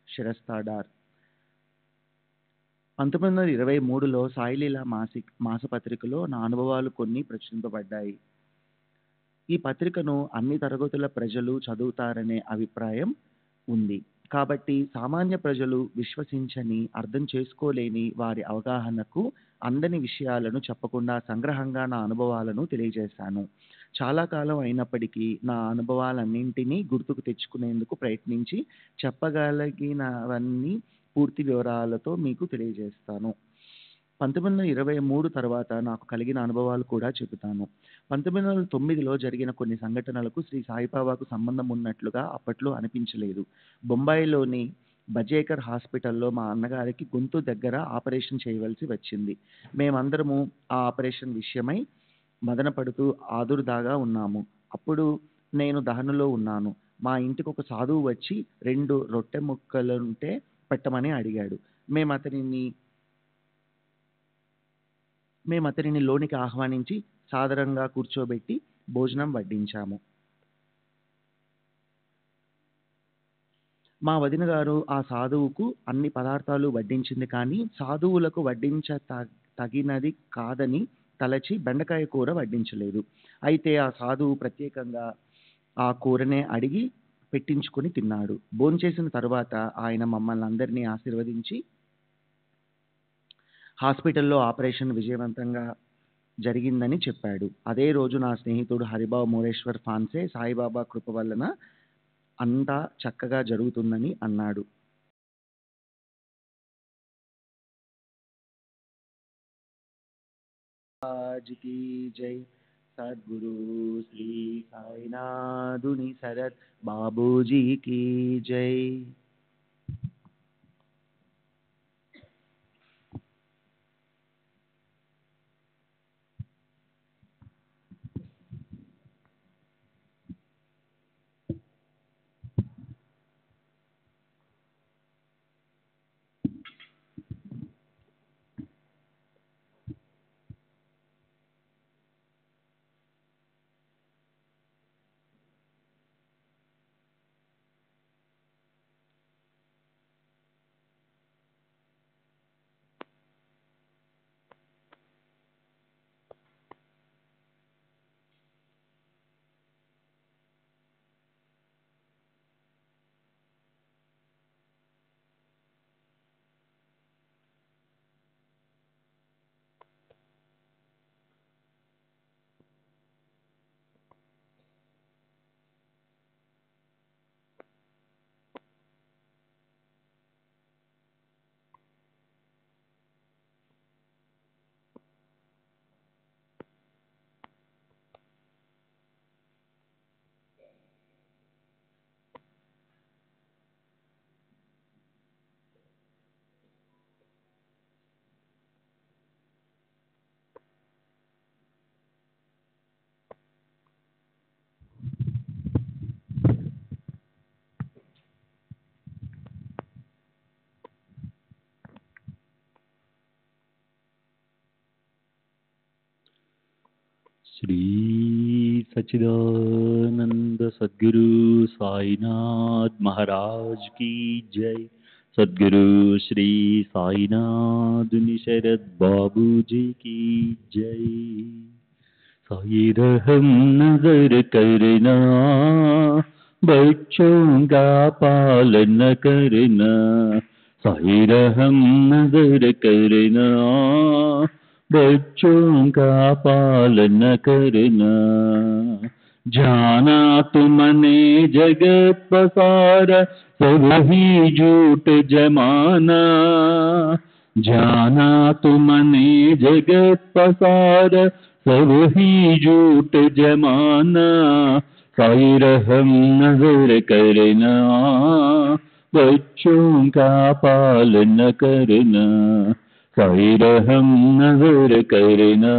శిరస్తాడార్. 1923లో సాయిలీలా మాసపత్రికలో నా అనుభవాలు కొన్ని ప్రచురింపబడ్డాయి. ఈ పత్రికను అన్ని తరగతుల ప్రజలు చదువుతారనే అభిప్రాయం ఉంది. కాబట్టి సామాన్య ప్రజలు విశ్వసించని, అర్థం చేసుకోలేని, వారి అవగాహనకు అందని విషయాలను చెప్పకుండా సంగ్రహంగా నా అనుభవాలను తెలియజేశాను. చాలా కాలం అయినప్పటికీ నా అనుభవాలన్నింటినీ గుర్తుకు తెచ్చుకునేందుకు ప్రయత్నించి చెప్పగలిగినవన్నీ పూర్తి వివరాలతో మీకు తెలియజేస్తాను. 1923 తర్వాత నాకు కలిగిన అనుభవాలు కూడా చెబుతాను. 1909లో జరిగిన కొన్ని సంఘటనలకు శ్రీ సాయిబాబాకు సంబంధం ఉన్నట్లుగా అప్పట్లో అనిపించలేదు. బొంబాయిలోని బజేకర్ హాస్పిటల్లో మా అన్నగారికి గొంతు దగ్గర ఆపరేషన్ చేయవలసి వచ్చింది. మేమందరము ఆ ఆపరేషన్ విషయమై మదనపడుతూ ఆదుర్దాగా ఉన్నాము. అప్పుడు నేను దహనులో ఉన్నాను. మా ఇంటికి ఒక సాధువు వచ్చి 2 రొట్టె ముక్కలుంటే పెట్టమని అడిగాడు. మేమతనిని లోనికి ఆహ్వానించి సాదరంగా కూర్చోబెట్టి భోజనం వడ్డించాము. మా వదిన గారు ఆ సాధువుకు అన్ని పదార్థాలు వడ్డించింది, కానీ సాధువులకు తగినది కాదని తలచి బెండకాయ కూర వడ్డించలేదు. అయితే ఆ సాధువు ప్రత్యేకంగా ఆ కూరనే అడిగి పెట్టించుకుని తిన్నాడు. భోంచేసిన తరువాత ఆయన మమ్మల్ని అందరినీ ఆశీర్వదించి హాస్పిటల్లో ఆపరేషన్ విజయవంతంగా జరిగిందని చెప్పాడు. అదే రోజు నా స్నేహితుడు హరిబాబు మోరేశ్వర్ ఫాన్సే సాయిబాబా కృప వలన అంతా చక్కగా జరుగుతుందని అన్నాడు. की जय सद्गुरु श्री साईनाथुनि शरद बाबूजी की जय। श्री सच्चिदानंद सद्गुरु साईनाथ महाराज की जय। सद्गुरु श्री साईनाथ शरद बाबू जी की जय। साई रहम नजर करना, बच्चों का पालन करना। साई रहम नजर करना, बच्चों का पालन करना। जाना तुमने जगत पसारा, सब ही झूठ जमाना। जाना तुमने जगत पसारा, सब ही झूठ जमाना। साई रहम नजर करना, बच्चों का पालन करना। साई रहम नजर करना,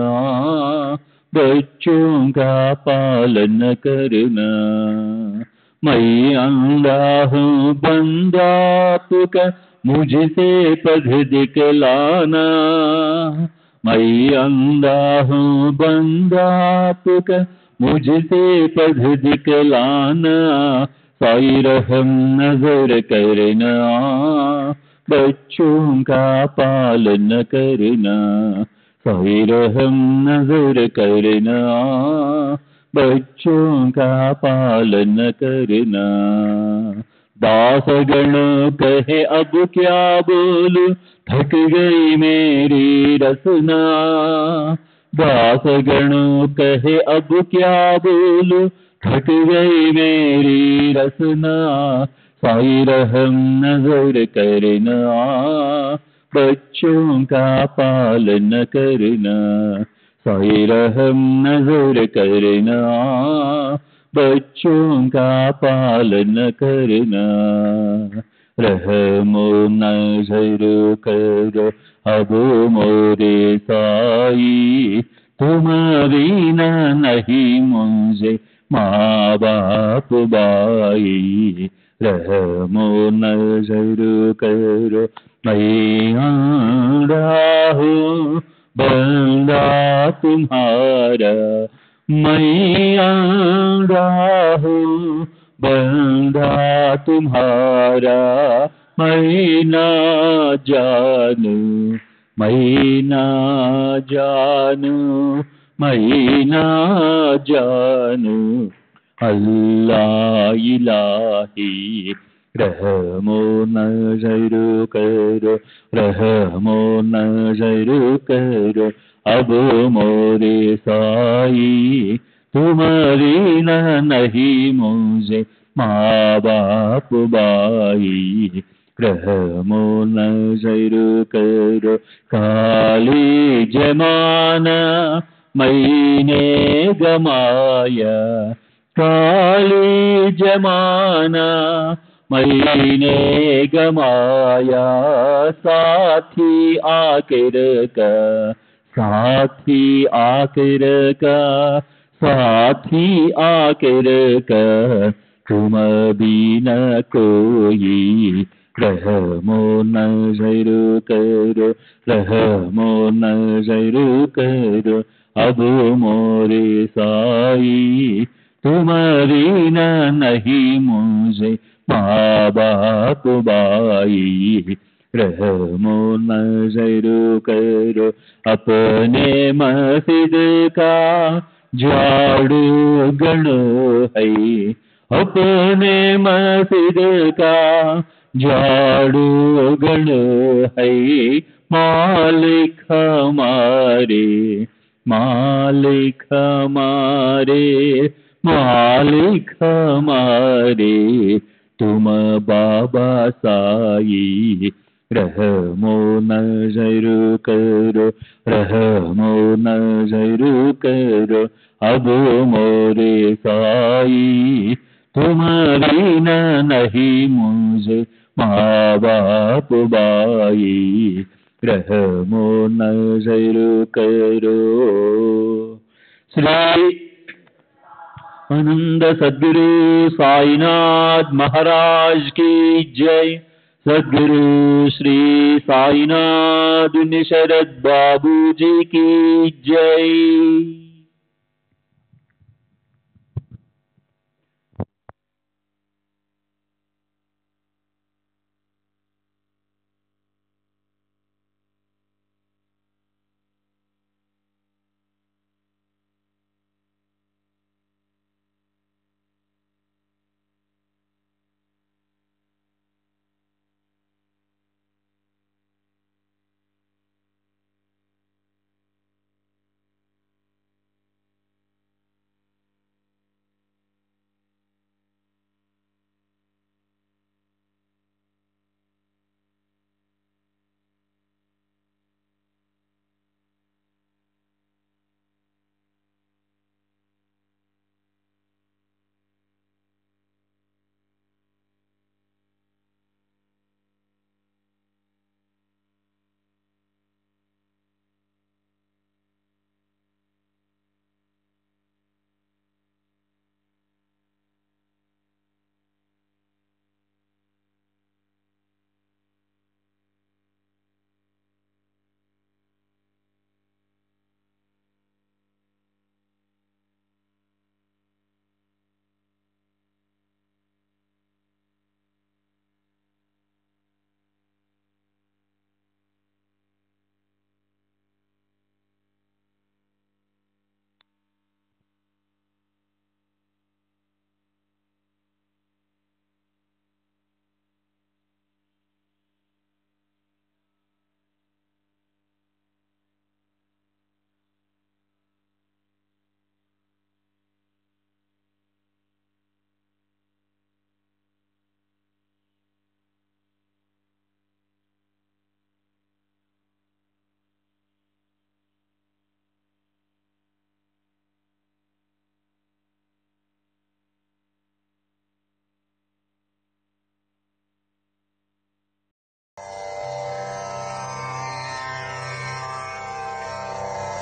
बच्चों का पालन करना। मैं अंधा हूँ बंदा आपका, मुझसे पद दिखलाना। मैं अंधा हूँ बंदा आपका, मुझसे पद दिखलाना। साई रहम नजर करना, बच्चों का पालन करना। साई रहम नजर करना, बच्चों का पालन करना। दासगण कहे अब क्या बोलूं, थक गई मेरी रसना। दासगण कहे अब क्या बोलूं, थक गई मेरी रसना। साई रहम नजर करना, बच्चों का पालन करना। साई रहम नजर करना, बच्चों का पालन करना। रहमो नजर करो अब मोरे साई, तुम बिना नहीं मुझे माँ बाप बाई। रहमो नजर करो मैं आंधा हूँ बंदा तुम्हारा। मैं आंधा हूँ बंधा तुम्हारा मैं ना जानू, मैं ना जानू, मैं ना जानू। अल्लाह इलाही रहमो नजर करो, रहमो नजर करो। अब मोरे साई तुम्हारी न नहीं मुझे माँ बाप बाई। रहमो नजर करो। काली जमाना मैंने गमाया, काली जमाना मैंने गमाया। साथी आखिर का, साथी आखिर का, साथी आखिर का तुम भी न कोई। रहमो नजर करो, रहमो नजर करो। अब मोरे साई तुम्हारी न नहीं मुझे माँ बाप बाई। रहमो नजर करो। अपने मस्जिद का झाड़ू गणो है, अपने मस्जिद का झाड़ू गणो है। मालिक हमारे, मालिक हमारे, मालिक हमारे तुम बाबा साई। रहमो नजर करो, रहमो नजर करो। अब मोरे साई तुम्हारी न नहीं मुझे माँ बाप बाई। रहमो नजर करो। श्री आनंद सद्गुरु साईनाथ महाराज की जय। सद्गुरु श्री साईनाथ निशरद बाबू जी की जय।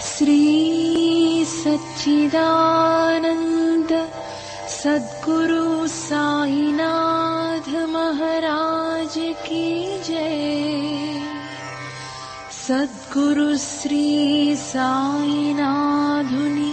श्री सच्चिदानंद सद्गुरु साईनाथ महाराज की जय। सद्गुरु श्री साईनाथुनि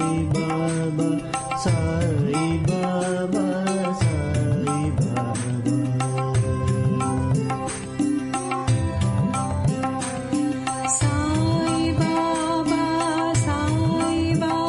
సాయి బాబా